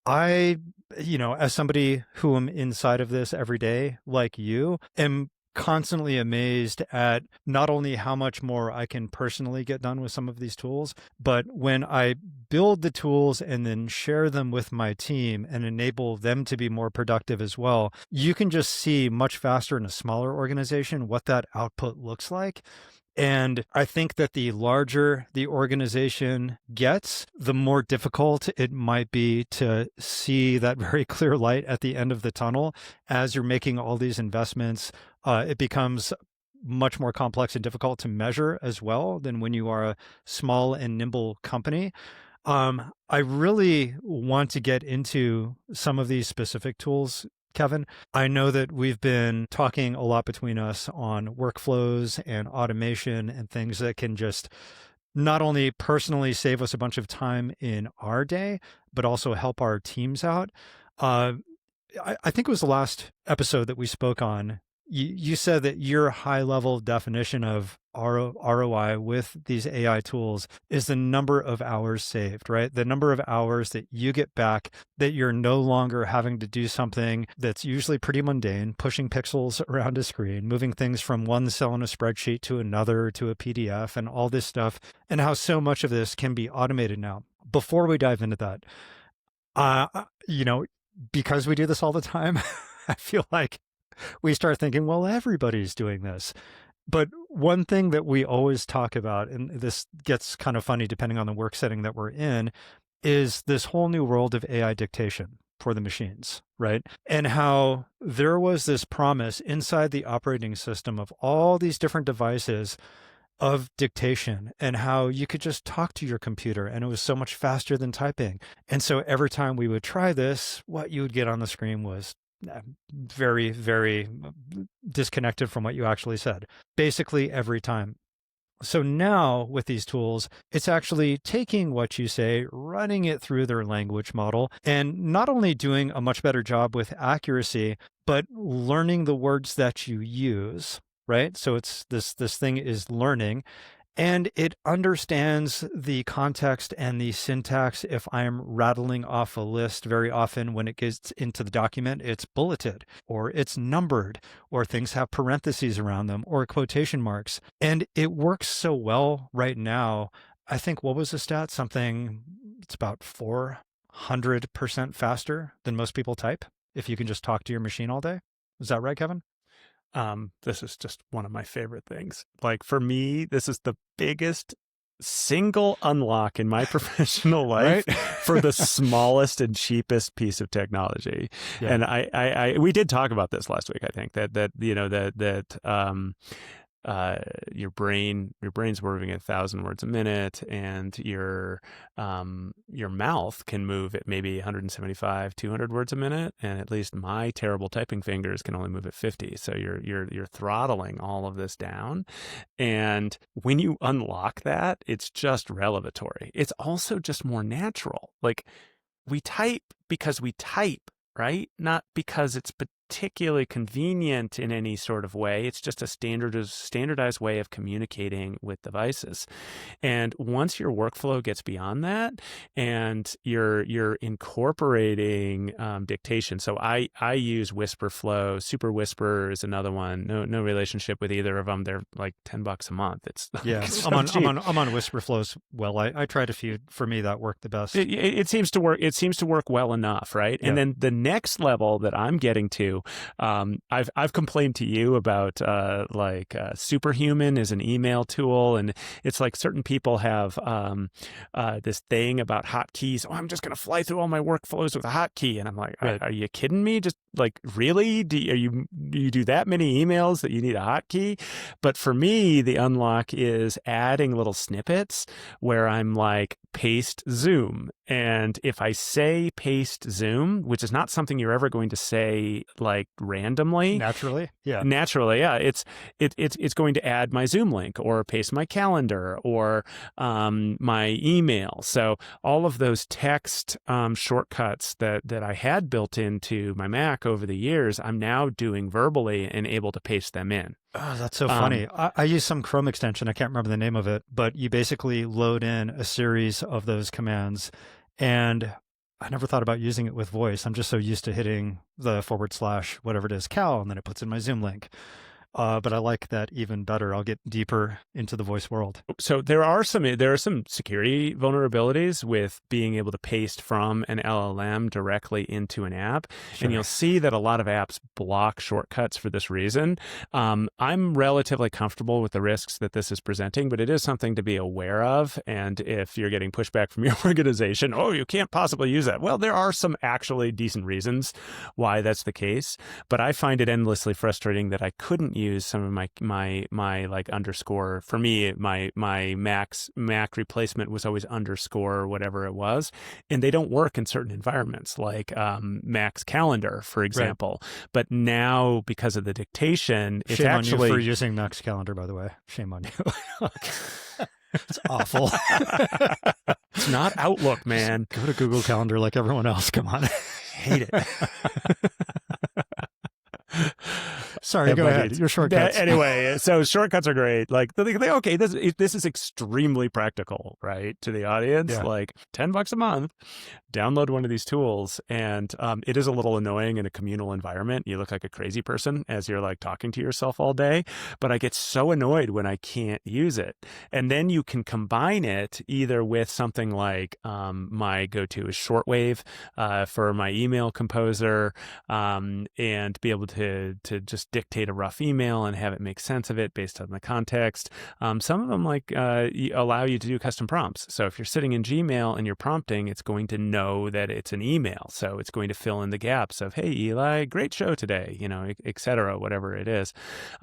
as somebody who am inside of this every day, like you, am constantly amazed at not only how much more I can personally get done with some of these tools, but when I build the tools and then share them with my team and enable them to be more productive as well, you can just see much faster in a smaller organization what that output looks like. And I think that the larger the organization gets, the more difficult it might be to see that very clear light at the end of the tunnel. As you're making all these investments, it becomes much more complex and difficult to measure as well than when you are a small and nimble company. I really want to get into some of these specific tools, Kevin. I know that we've been talking a lot between us on workflows and automation and things that can just not only personally save us a bunch of time in our day, but also help our teams out. I think it was the last episode that we spoke on. You said that your high-level definition of ROI with these AI tools is the number of hours saved, right? The number of hours that you get back, that you're no longer having to do something that's usually pretty mundane, pushing pixels around a screen, moving things from one cell in a spreadsheet to another, to a PDF, and all this stuff, and how so much of this can be automated now. Before we dive into that, because we do this all the time, I feel like we start thinking, well, everybody's doing this. But one thing that we always talk about, and this gets kind of funny depending on the work setting that we're in, is this whole new world of AI dictation for the machines, right? And how there was this promise inside the operating system of all these different devices of dictation, and how you could just talk to your computer and it was so much faster than typing. And so every time we would try this, what you would get on the screen was very, very disconnected from what you actually said, basically every time. So now with these tools, it's actually taking what you say, running it through their language model, and not only doing a much better job with accuracy, but learning the words that you use, right? So it's this thing is learning, and it understands the context and the syntax. If I'm rattling off a list, very often when it gets into the document, it's bulleted or it's numbered or things have parentheses around them or quotation marks. And it works so well right now. I think, what was the stat? Something, it's about 400% faster than most people type if you can just talk to your machine all day. Is that right, Kevin? This is just one of my favorite things. Like, for me, this is the biggest single unlock in my professional life for the smallest and cheapest piece of technology. Yeah. And I we did talk about this last week. I think that your brain's moving at 1,000 words a minute, and your mouth can move at maybe 175, 200 words a minute, and at least my terrible typing fingers can only move at 50. So you're throttling all of this down, and when you unlock that, it's just revelatory. It's also just more natural. Like, we type because we type, right? Not because it's particularly convenient in any sort of way. It's just a standardized way of communicating with devices. And once your workflow gets beyond that, and you're incorporating dictation. So I use WhisperFlow. Super Whisper is another one. No relationship with either of them. They're like $10 a month. It's so I'm cheap. on WhisperFlow as well. I tried a few. For me, that worked the best. It seems to work. It seems to work well enough, right? Yeah. And then the next level that I'm getting to, I've complained to you about Superhuman is an email tool, and it's like certain people have this thing about hotkeys. Oh, I'm just going to fly through all my workflows with a hotkey, and I'm like, are you kidding me? Just like, really? Do you do that many emails that you need a hotkey? But for me, the unlock is adding little snippets where I'm like, paste Zoom. And if I say paste Zoom, which is not something you're ever going to say like randomly, Naturally, yeah, it's going to add my Zoom link or paste my calendar or my email. So all of those text shortcuts that I had built into my Mac over the years, I'm now doing verbally and able to paste them in. Oh, that's so funny. I use some Chrome extension. I can't remember the name of it, but you basically load in a series of those commands. And I never thought about using it with voice. I'm just so used to hitting the / whatever it is, cal, and then it puts in my Zoom link. But I like that even better. I'll get deeper into the voice world. So there are some security vulnerabilities with being able to paste from an LLM directly into an app. Sure. And you'll see that a lot of apps block shortcuts for this reason. I'm relatively comfortable with the risks that this is presenting, but it is something to be aware of. And if you're getting pushback from your organization, oh, you can't possibly use that. Well, there are some actually decent reasons why that's the case. But I find it endlessly frustrating that I couldn't use some of my like underscore. For me, my Mac replacement was always underscore or whatever it was, and they don't work in certain environments like Mac's calendar, for example. Right. But now, because of the dictation, it's Shame actually on you for using Mac's calendar, by the way. Shame on you. It's awful. It's not Outlook, man. Just go to Google Calendar like everyone else. Come on. Hate it. Sorry, go ahead. Your shortcuts. Anyway, so shortcuts are great. Like, okay, this is extremely practical, right, to the audience. Yeah. Like, $10 a month, download one of these tools, and it is a little annoying in a communal environment. You look like a crazy person as you're like talking to yourself all day, but I get so annoyed when I can't use it. And then you can combine it either with something like my go-to is Shortwave for my email composer, and be able to just dictate a rough email and have it make sense of it based on the context. Some of them allow you to do custom prompts. So if you're sitting in Gmail and you're prompting, it's going to know that it's an email. So it's going to fill in the gaps of, hey, Eli, great show today, et cetera, whatever it is.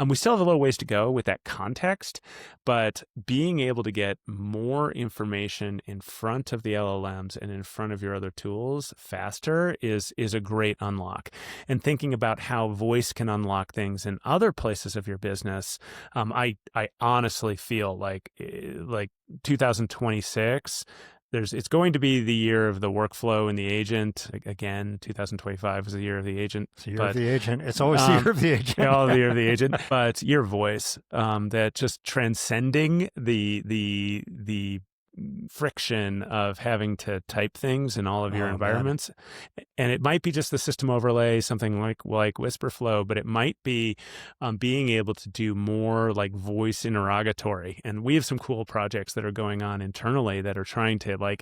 We still have a little ways to go with that context, but being able to get more information in front of the LLMs and in front of your other tools faster is a great unlock. And thinking about how voice can unlock things in other places of your business, I honestly feel like 2026, it's going to be the year of the workflow and the agent. Again, 2025 was the year of the agent. It's the year of the agent. It's always the year of the agent. The year of the agent. But your voice, that just transcending the friction of having to type things in all of your environments. Man. And it might be just the system overlay, something like Whisperflow, but it might be being able to do more like voice interrogatory. And we have some cool projects that are going on internally that are trying to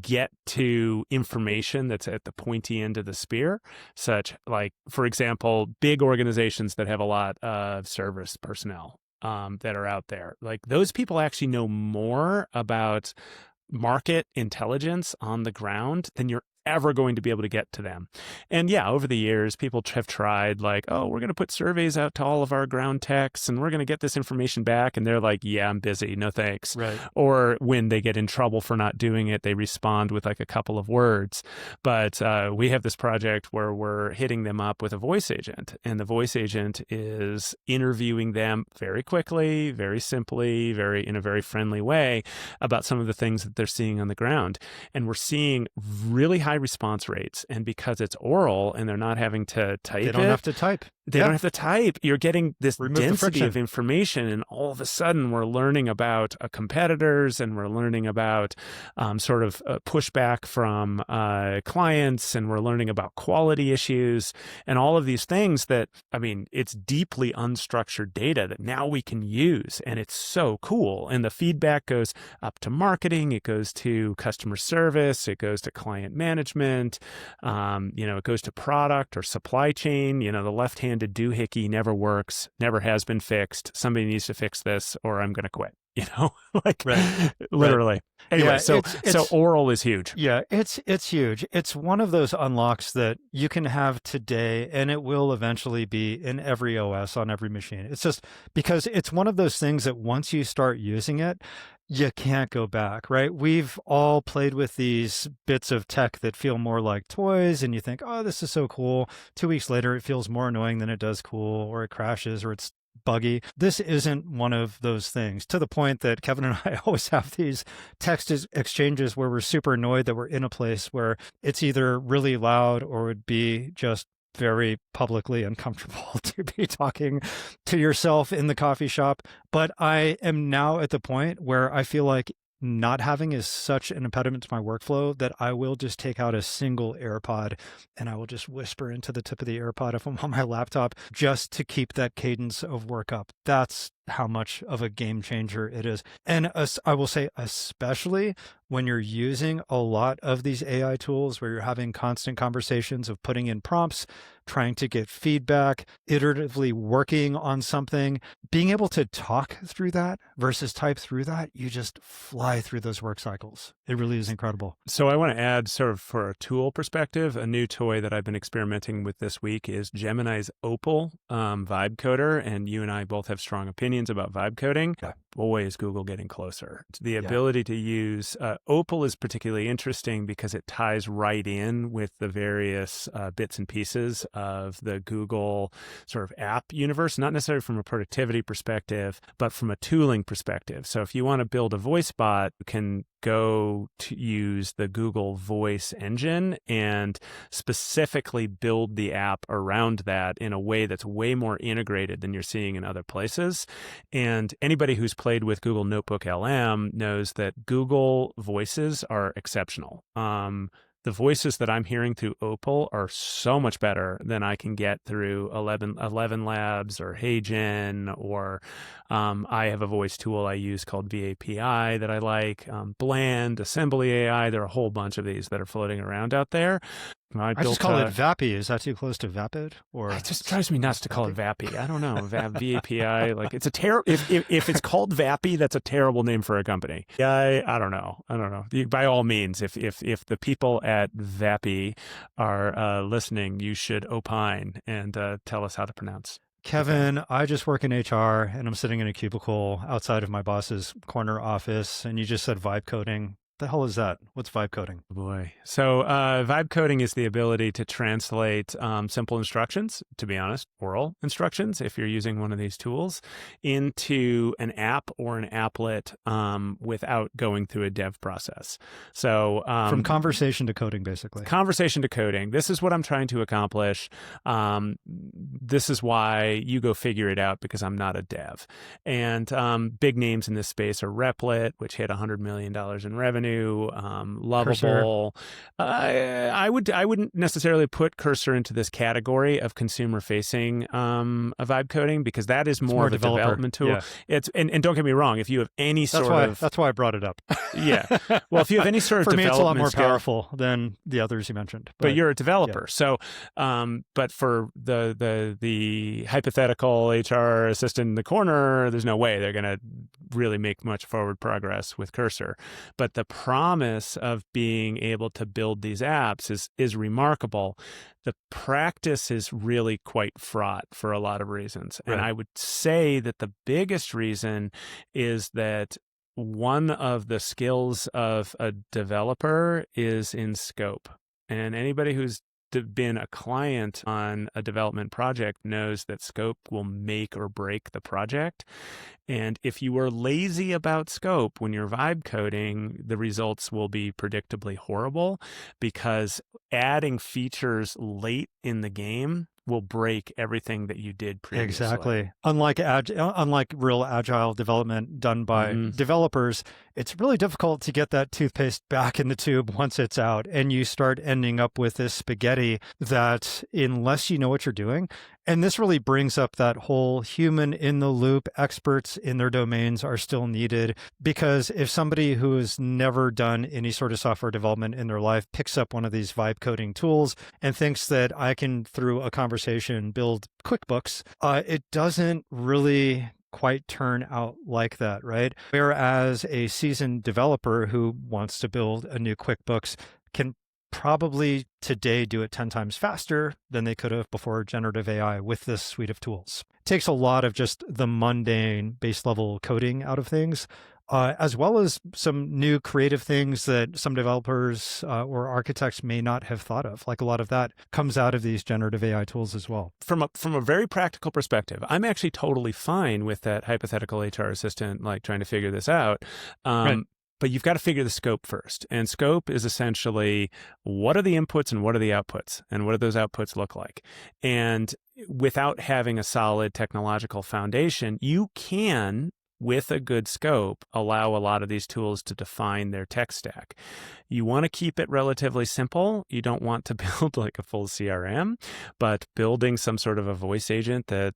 get to information that's at the pointy end of the spear, such like, for example, big organizations that have a lot of service personnel that are out there. Like those people actually know more about market intelligence on the ground than you're ever going to be able to get to them. And yeah, over the years, people have tried we're going to put surveys out to all of our ground techs and we're going to get this information back. And they're like, yeah, I'm busy. No, thanks. Right. Or when they get in trouble for not doing it, they respond with a couple of words. But we have this project where we're hitting them up with a voice agent, and the voice agent is interviewing them very quickly, very simply, in a very friendly way about some of the things that they're seeing on the ground. And we're seeing really high response rates, and because it's oral and they're not having to type, they don't have to type. They don't have to type. You're getting this Remove the density friction of information, and all of a sudden we're learning about competitors, and we're learning about pushback from clients, and we're learning about quality issues, and all of these things that, it's deeply unstructured data that now we can use, and it's so cool. And the feedback goes up to marketing, it goes to customer service, it goes to client management, it goes to product or supply chain. The left-handed doohickey never works, never has been fixed. Somebody needs to fix this or I'm going to quit, Right. Literally. Right. Anyway, Yeah, so oral is huge. Yeah, it's huge. It's one of those unlocks that you can have today, and it will eventually be in every OS on every machine. It's just because it's one of those things that once you start using it, you can't go back, right? We've all played with these bits of tech that feel more like toys, and you think, oh, this is so cool. 2 weeks later, it feels more annoying than it does cool, or it crashes, or it's buggy. This isn't one of those things, to the point that Kevin and I always have these text exchanges where we're super annoyed that we're in a place where it's either really loud or would be just very publicly uncomfortable to be talking to yourself in the coffee shop. But I am now at the point where I feel like not having is such an impediment to my workflow that I will just take out a single AirPod and I will just whisper into the tip of the AirPod if I'm on my laptop, just to keep that cadence of work up. That's how much of a game changer it is. And I will say, especially when you're using a lot of these AI tools where you're having constant conversations of putting in prompts, trying to get feedback, iteratively working on something, being able to talk through that versus type through that, you just fly through those work cycles. It really is incredible. So I want to add, sort of for a tool perspective, a new toy that I've been experimenting with this week is Gemini's Opal vibe coder. And you and I both have strong opinions about vibe coding. Yeah. Boy, is Google getting closer. The ability to use Opal is particularly interesting because it ties right in with the various bits and pieces of the Google sort of app universe, not necessarily from a productivity perspective, but from a tooling perspective. So if you want to build a voice bot, you can go to use the Google Voice engine and specifically build the app around that in a way that's way more integrated than you're seeing in other places. And anybody who's played with Google Notebook LM knows that Google Voices are exceptional. The voices that I'm hearing through Opal are so much better than I can get through 11 Labs or HeyGen, or I have a voice tool I use called VAPI that I like, Bland, Assembly AI. There are a whole bunch of these that are floating around out there. I just call it VAPI. Is that too close to vapid? Or it just drives me nuts to call it VAPI. I don't know. VAPI. Like it's a if it's called VAPI, that's a terrible name for a company. I don't know. By all means, if the people at VAPI are listening, you should opine and tell us how to pronounce. Kevin, I just work in HR and I'm sitting in a cubicle outside of my boss's corner office, and you just said vibe coding. The hell is that? What's vibe coding? Boy. So vibe coding is the ability to translate simple instructions, to be honest, oral instructions, if you're using one of these tools, into an app or an applet without going through a dev process. So from conversation to coding, basically. Conversation to coding. This is what I'm trying to accomplish. This is why you go figure it out, because I'm not a dev. And big names in this space are Replit, which hit $100 million in revenue. Lovable. I wouldn't necessarily put Cursor into this category of consumer-facing vibe coding, because that is more of a development tool. Yeah. It's and don't get me wrong, if you have any that's why I brought it up. Yeah. Well, if you have any sort of for me, it's a lot more skill, powerful than the others you mentioned. But you're a developer, yeah. So. But for the hypothetical HR assistant in the corner, there's no way they're going to really make much forward progress with Cursor. But the promise of being able to build these apps is remarkable. The practice is really quite fraught for a lot of reasons. Right. And I would say that the biggest reason is that one of the skills of a developer is in scope. And anybody who's been a client on a development project knows that scope will make or break the project. And if you are lazy about scope when you're vibe coding, the results will be predictably horrible, because adding features late in the game will break everything that you did previously. Exactly. Unlike real agile development done by developers, it's really difficult to get that toothpaste back in the tube once it's out, and you start ending up with this spaghetti that, unless you know what you're doing, and this really brings up that whole human in the loop, experts in their domains are still needed, because if somebody who has never done any sort of software development in their life picks up one of these vibe coding tools and thinks that I can, through a conversation, build QuickBooks, it doesn't really quite turn out like that, right? Whereas a seasoned developer who wants to build a new QuickBooks can probably today do it 10 times faster than they could have before generative AI with this suite of tools. It takes a lot of just the mundane base level coding out of things, as well as some new creative things that some developers or architects may not have thought of. Like, a lot of that comes out of these generative AI tools as well. From a very practical perspective, I'm actually totally fine with that hypothetical HR assistant, like, trying to figure this out. Right. But you've got to figure the scope first. And scope is essentially, what are the inputs and what are the outputs? And what do those outputs look like? And without having a solid technological foundation, you can, with a good scope, allow a lot of these tools to define their tech stack. You want to keep it relatively simple. You don't want to build like a full CRM, but building some sort of a voice agent that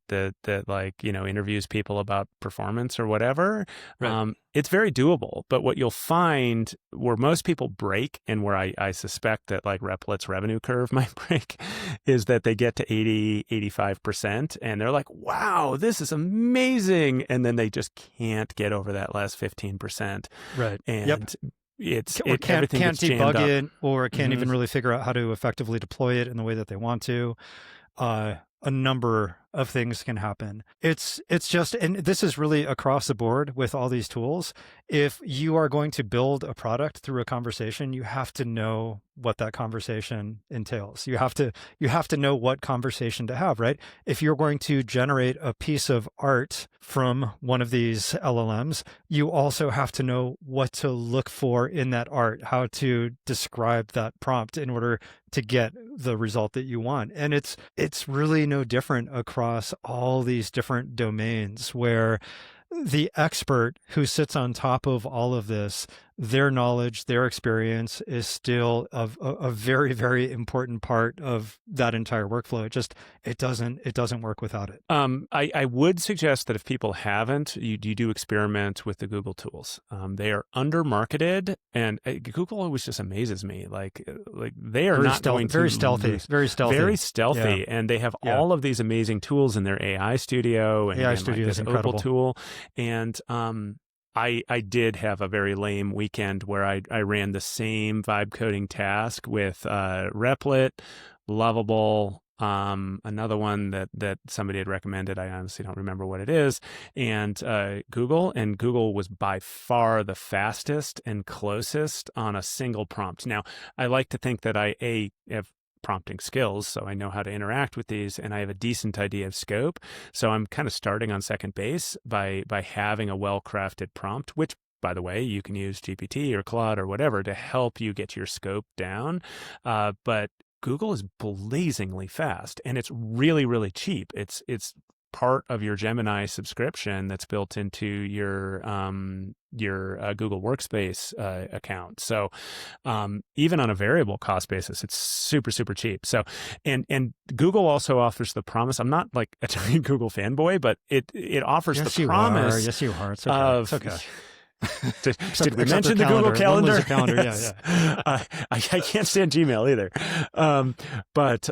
like, interviews people about performance or whatever. Right. It's very doable. But what you'll find where most people break, and where I suspect that like Replit's revenue curve might break, is that they get to 85%, and they're like, wow, this is amazing. And then they just can't get over that last 15%. Right. And yep. Everything can't gets jammed debug it, up. or can't even really figure out how to effectively deploy it in the way that they want to. A number of things can happen. It's just, and this is really across the board with all these tools. If you are going to build a product through a conversation, you have to know what that conversation entails. You have to know what conversation to have, right? If you're going to generate a piece of art from one of these LLMs, you also have to know what to look for in that art, how to describe that prompt in order to get the result that you want. And it's really no different across all these different domains, where the expert who sits on top of all of this their knowledge, their experience is still a very, very important part of that entire workflow. It doesn't work without it. I would suggest that if people haven't, you do experiment with the Google tools. They are under-marketed, and Google always just amazes me. Like they are not going to very stealthy, yeah. And they have all of these amazing tools in their AI Studio and AI Studio this is incredible. Opal tool, and I did have a very lame weekend where I ran the same vibe coding task with Replit, Lovable, another one that somebody had recommended. I honestly don't remember what it is, and Google was by far the fastest and closest on a single prompt. Now, I like to think that I have prompting skills, so I know how to interact with these, and I have a decent idea of scope. So I'm kind of starting on second base by having a well-crafted prompt, which, by the way, you can use GPT or Claude or whatever to help you get your scope down. But Google is blazingly fast, and it's really, really cheap. It's part of your Gemini subscription that's built into your Google Workspace account. So even on a variable cost basis, it's super, super cheap. So and Google also offers the promise. I'm not like a giant Google fanboy, but it offers the promise. Yes, you are. It's okay. It's okay. Did we mention the Google Calendar? Calendar. Yes. Yeah. I can't stand Gmail either. But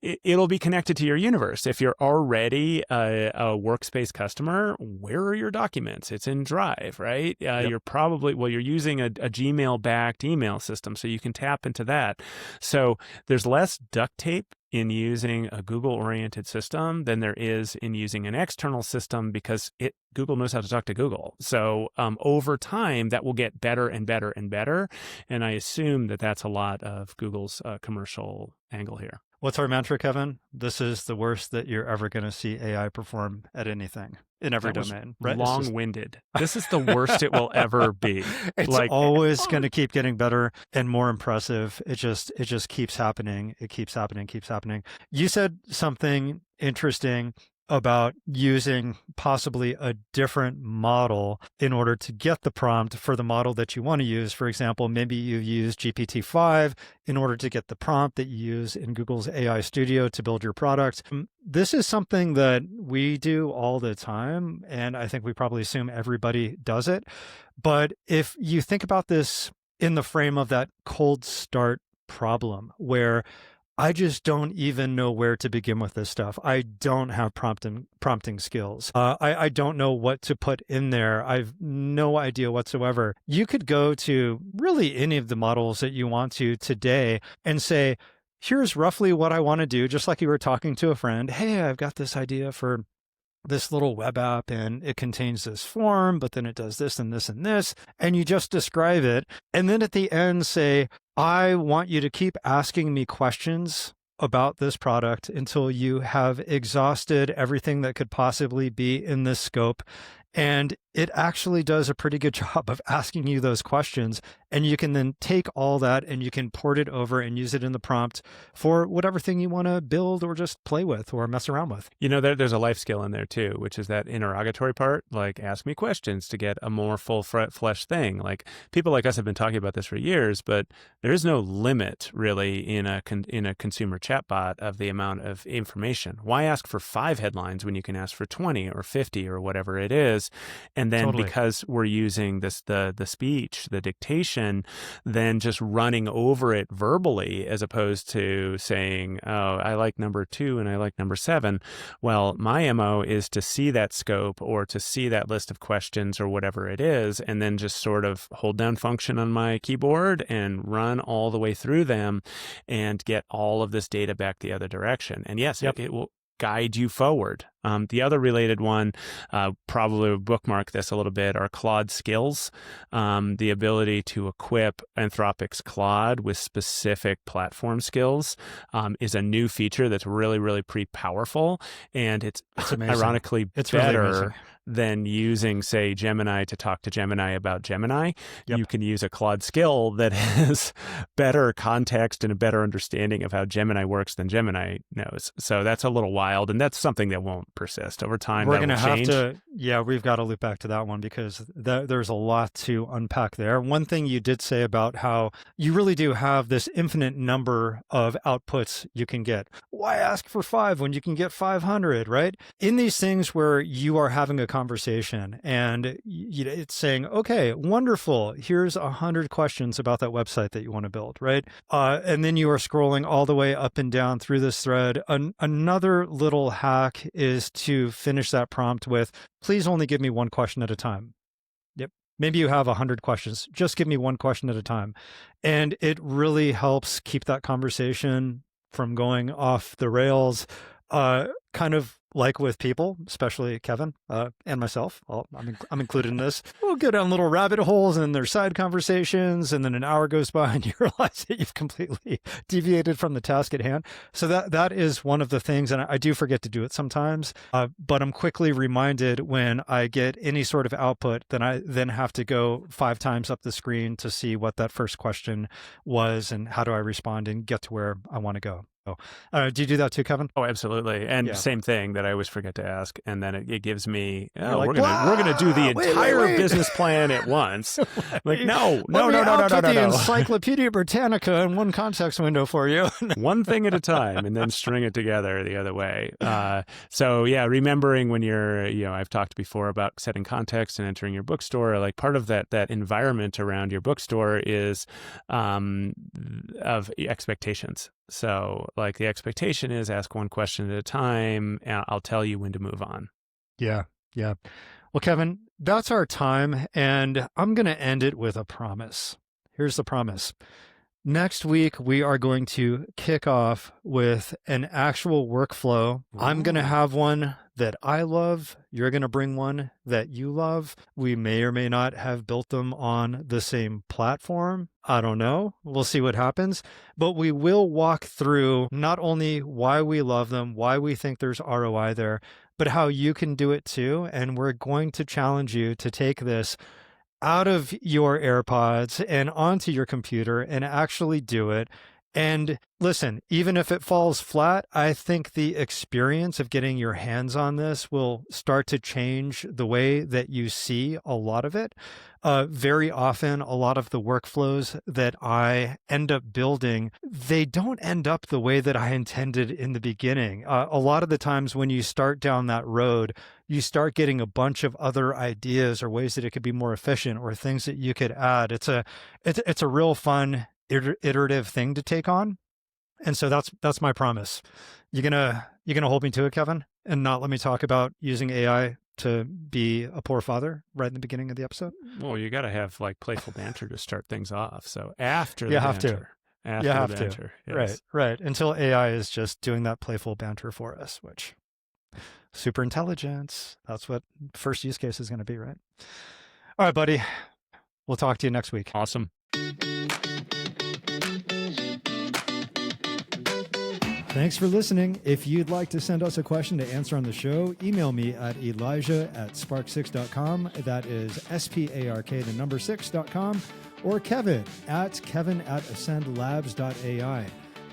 it'll be connected to your universe. If you're already a Workspace customer, where are your documents? It's in Drive, right? You're probably, you're using a Gmail-backed email system, so you can tap into that. So there's less duct tape in using a Google-oriented system than there is in using an external system, because Google knows how to talk to Google. So over time, that will get better and better and better. And I assume that that's a lot of Google's commercial angle here. What's our mantra, Kevin? This is the worst that you're ever going to see AI perform at anything in every domain. Right? Long-winded. This is the worst it will ever be. It's always going to keep getting better and more impressive. It just keeps happening. It keeps happening. You said something interesting about using possibly a different model in order to get the prompt for the model that you want to use. For example, maybe you use GPT-5 in order to get the prompt that you use in Google's AI Studio to build your product. This is something that we do all the time, and I think we probably assume everybody does it. But if you think about this in the frame of that cold start problem, where I just don't even know where to begin with this stuff. I don't have prompting skills. I don't know what to put in there. I've no idea whatsoever. You could go to really any of the models that you want to today and say, here's roughly what I want to do, just like you were talking to a friend. Hey, I've got this idea for this little web app, and it contains this form, but then it does this and this and this, and you just describe it. And then at the end say, I want you to keep asking me questions about this product until you have exhausted everything that could possibly be in this scope. And it actually does a pretty good job of asking you those questions. And you can then take all that and you can port it over and use it in the prompt for whatever thing you want to build or just play with or mess around with. You know, there's a life skill in there too, which is that interrogatory part, like ask me questions to get a more full-fledged thing. Like people like us have been talking about this for years, but there is no limit really in a consumer chatbot of the amount of information. Why ask for 5 headlines when you can ask for 20 or 50 or whatever it is? And then because we're using the speech, the dictation, then just running over it verbally as opposed to saying, oh, I like number 2 and I like number 7. Well, my MO is to see that scope or to see that list of questions or whatever it is, and then just sort of hold down function on my keyboard and run all the way through them and get all of this data back the other direction. And yes, it will guide you forward. The other related one, probably bookmark this a little bit, are Claude skills. The ability to equip Anthropic's Claude with specific platform skills is a new feature that's really, really pretty powerful. And it's ironically better really than using, say, Gemini to talk to Gemini about Gemini. You can use a Claude skill that has better context and a better understanding of how Gemini works than Gemini knows. So that's a little wild, and that's something that won't persist over time. We're going to have to, we've got to loop back to that one because there's a lot to unpack there. One thing you did say about how you really do have this infinite number of outputs you can get. Why ask for 5 when you can get 500, right? In these things where you are having a conversation and it's saying, okay, wonderful, here's 100 questions about that website that you want to build, right? And then you are scrolling all the way up and down through this thread. Another little hack is to finish that prompt with, please only give me one question at a time. Yep. Maybe you have 100 questions. Just give me one question at a time. And it really helps keep that conversation from going off the rails, kind of like with people, especially Kevin and myself. I'm included in this. We'll go down little rabbit holes and there's side conversations, and then an hour goes by and you realize that you've completely deviated from the task at hand. So that is one of the things, and I do forget to do it sometimes, but I'm quickly reminded when I get any sort of output, then I then have to go 5 times up the screen to see what that first question was and how do I respond and get to where I want to go. Do you do that too, Kevin? Oh, absolutely. And same thing that I always forget to ask. And then it gives me, like, we're gonna do the entire business plan at once. Like, no. The Encyclopedia Britannica in one context window for you. One thing at a time, and then string it together the other way. So yeah, remembering when you're, I've talked before about setting context and entering your bookstore. Like part of that environment around your bookstore is of expectations. So like the expectation is ask one question at a time, and I'll tell you when to move on. Yeah. Well, Kevin, that's our time, and I'm going to end it with a promise. Here's the promise. Next week, we are going to kick off with an actual workflow. I'm going to have one that I love. You're going to bring one that you love. We may or may not have built them on the same platform. I don't know. We'll see what happens. But we will walk through not only why we love them, why we think there's ROI there, but how you can do it too. And we're going to challenge you to take this out of your AirPods and onto your computer and actually do it. And listen, even if it falls flat, I think the experience of getting your hands on this will start to change the way that you see a lot of it. Very often, a lot of the workflows that I end up building, they don't end up the way that I intended in the beginning. A lot of the times when you start down that road, you start getting a bunch of other ideas or ways that it could be more efficient or things that you could add. It's a real fun iterative thing to take on. And so that's my promise. You're gonna hold me to it, Kevin, and not let me talk about using AI to be a poor father right in the beginning of the episode? Well, you got to have like playful banter to start things off. So after the you banter. After you have the to. banter. Yes. Right. Until AI is just doing that playful banter for us, which superintelligence, that's what first use case is going to be, right? All right, buddy. We'll talk to you next week. Awesome. Thanks for listening. If you'd like to send us a question to answer on the show, email me at elijah@spark6.com. That is SPARK6.com, or Kevin at ascendlabs.ai.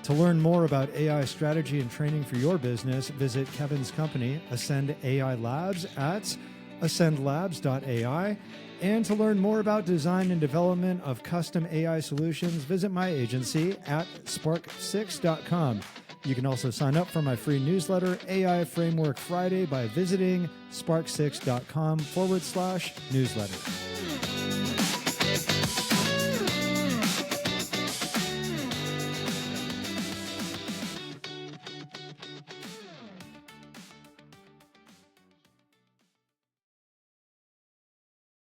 To learn more about AI strategy and training for your business, visit Kevin's company, Ascend AI Labs, at ascendlabs.ai. And to learn more about design and development of custom AI solutions, visit my agency at spark6.com. You can also sign up for my free newsletter, AI Framework Friday, by visiting spark6.com/newsletter.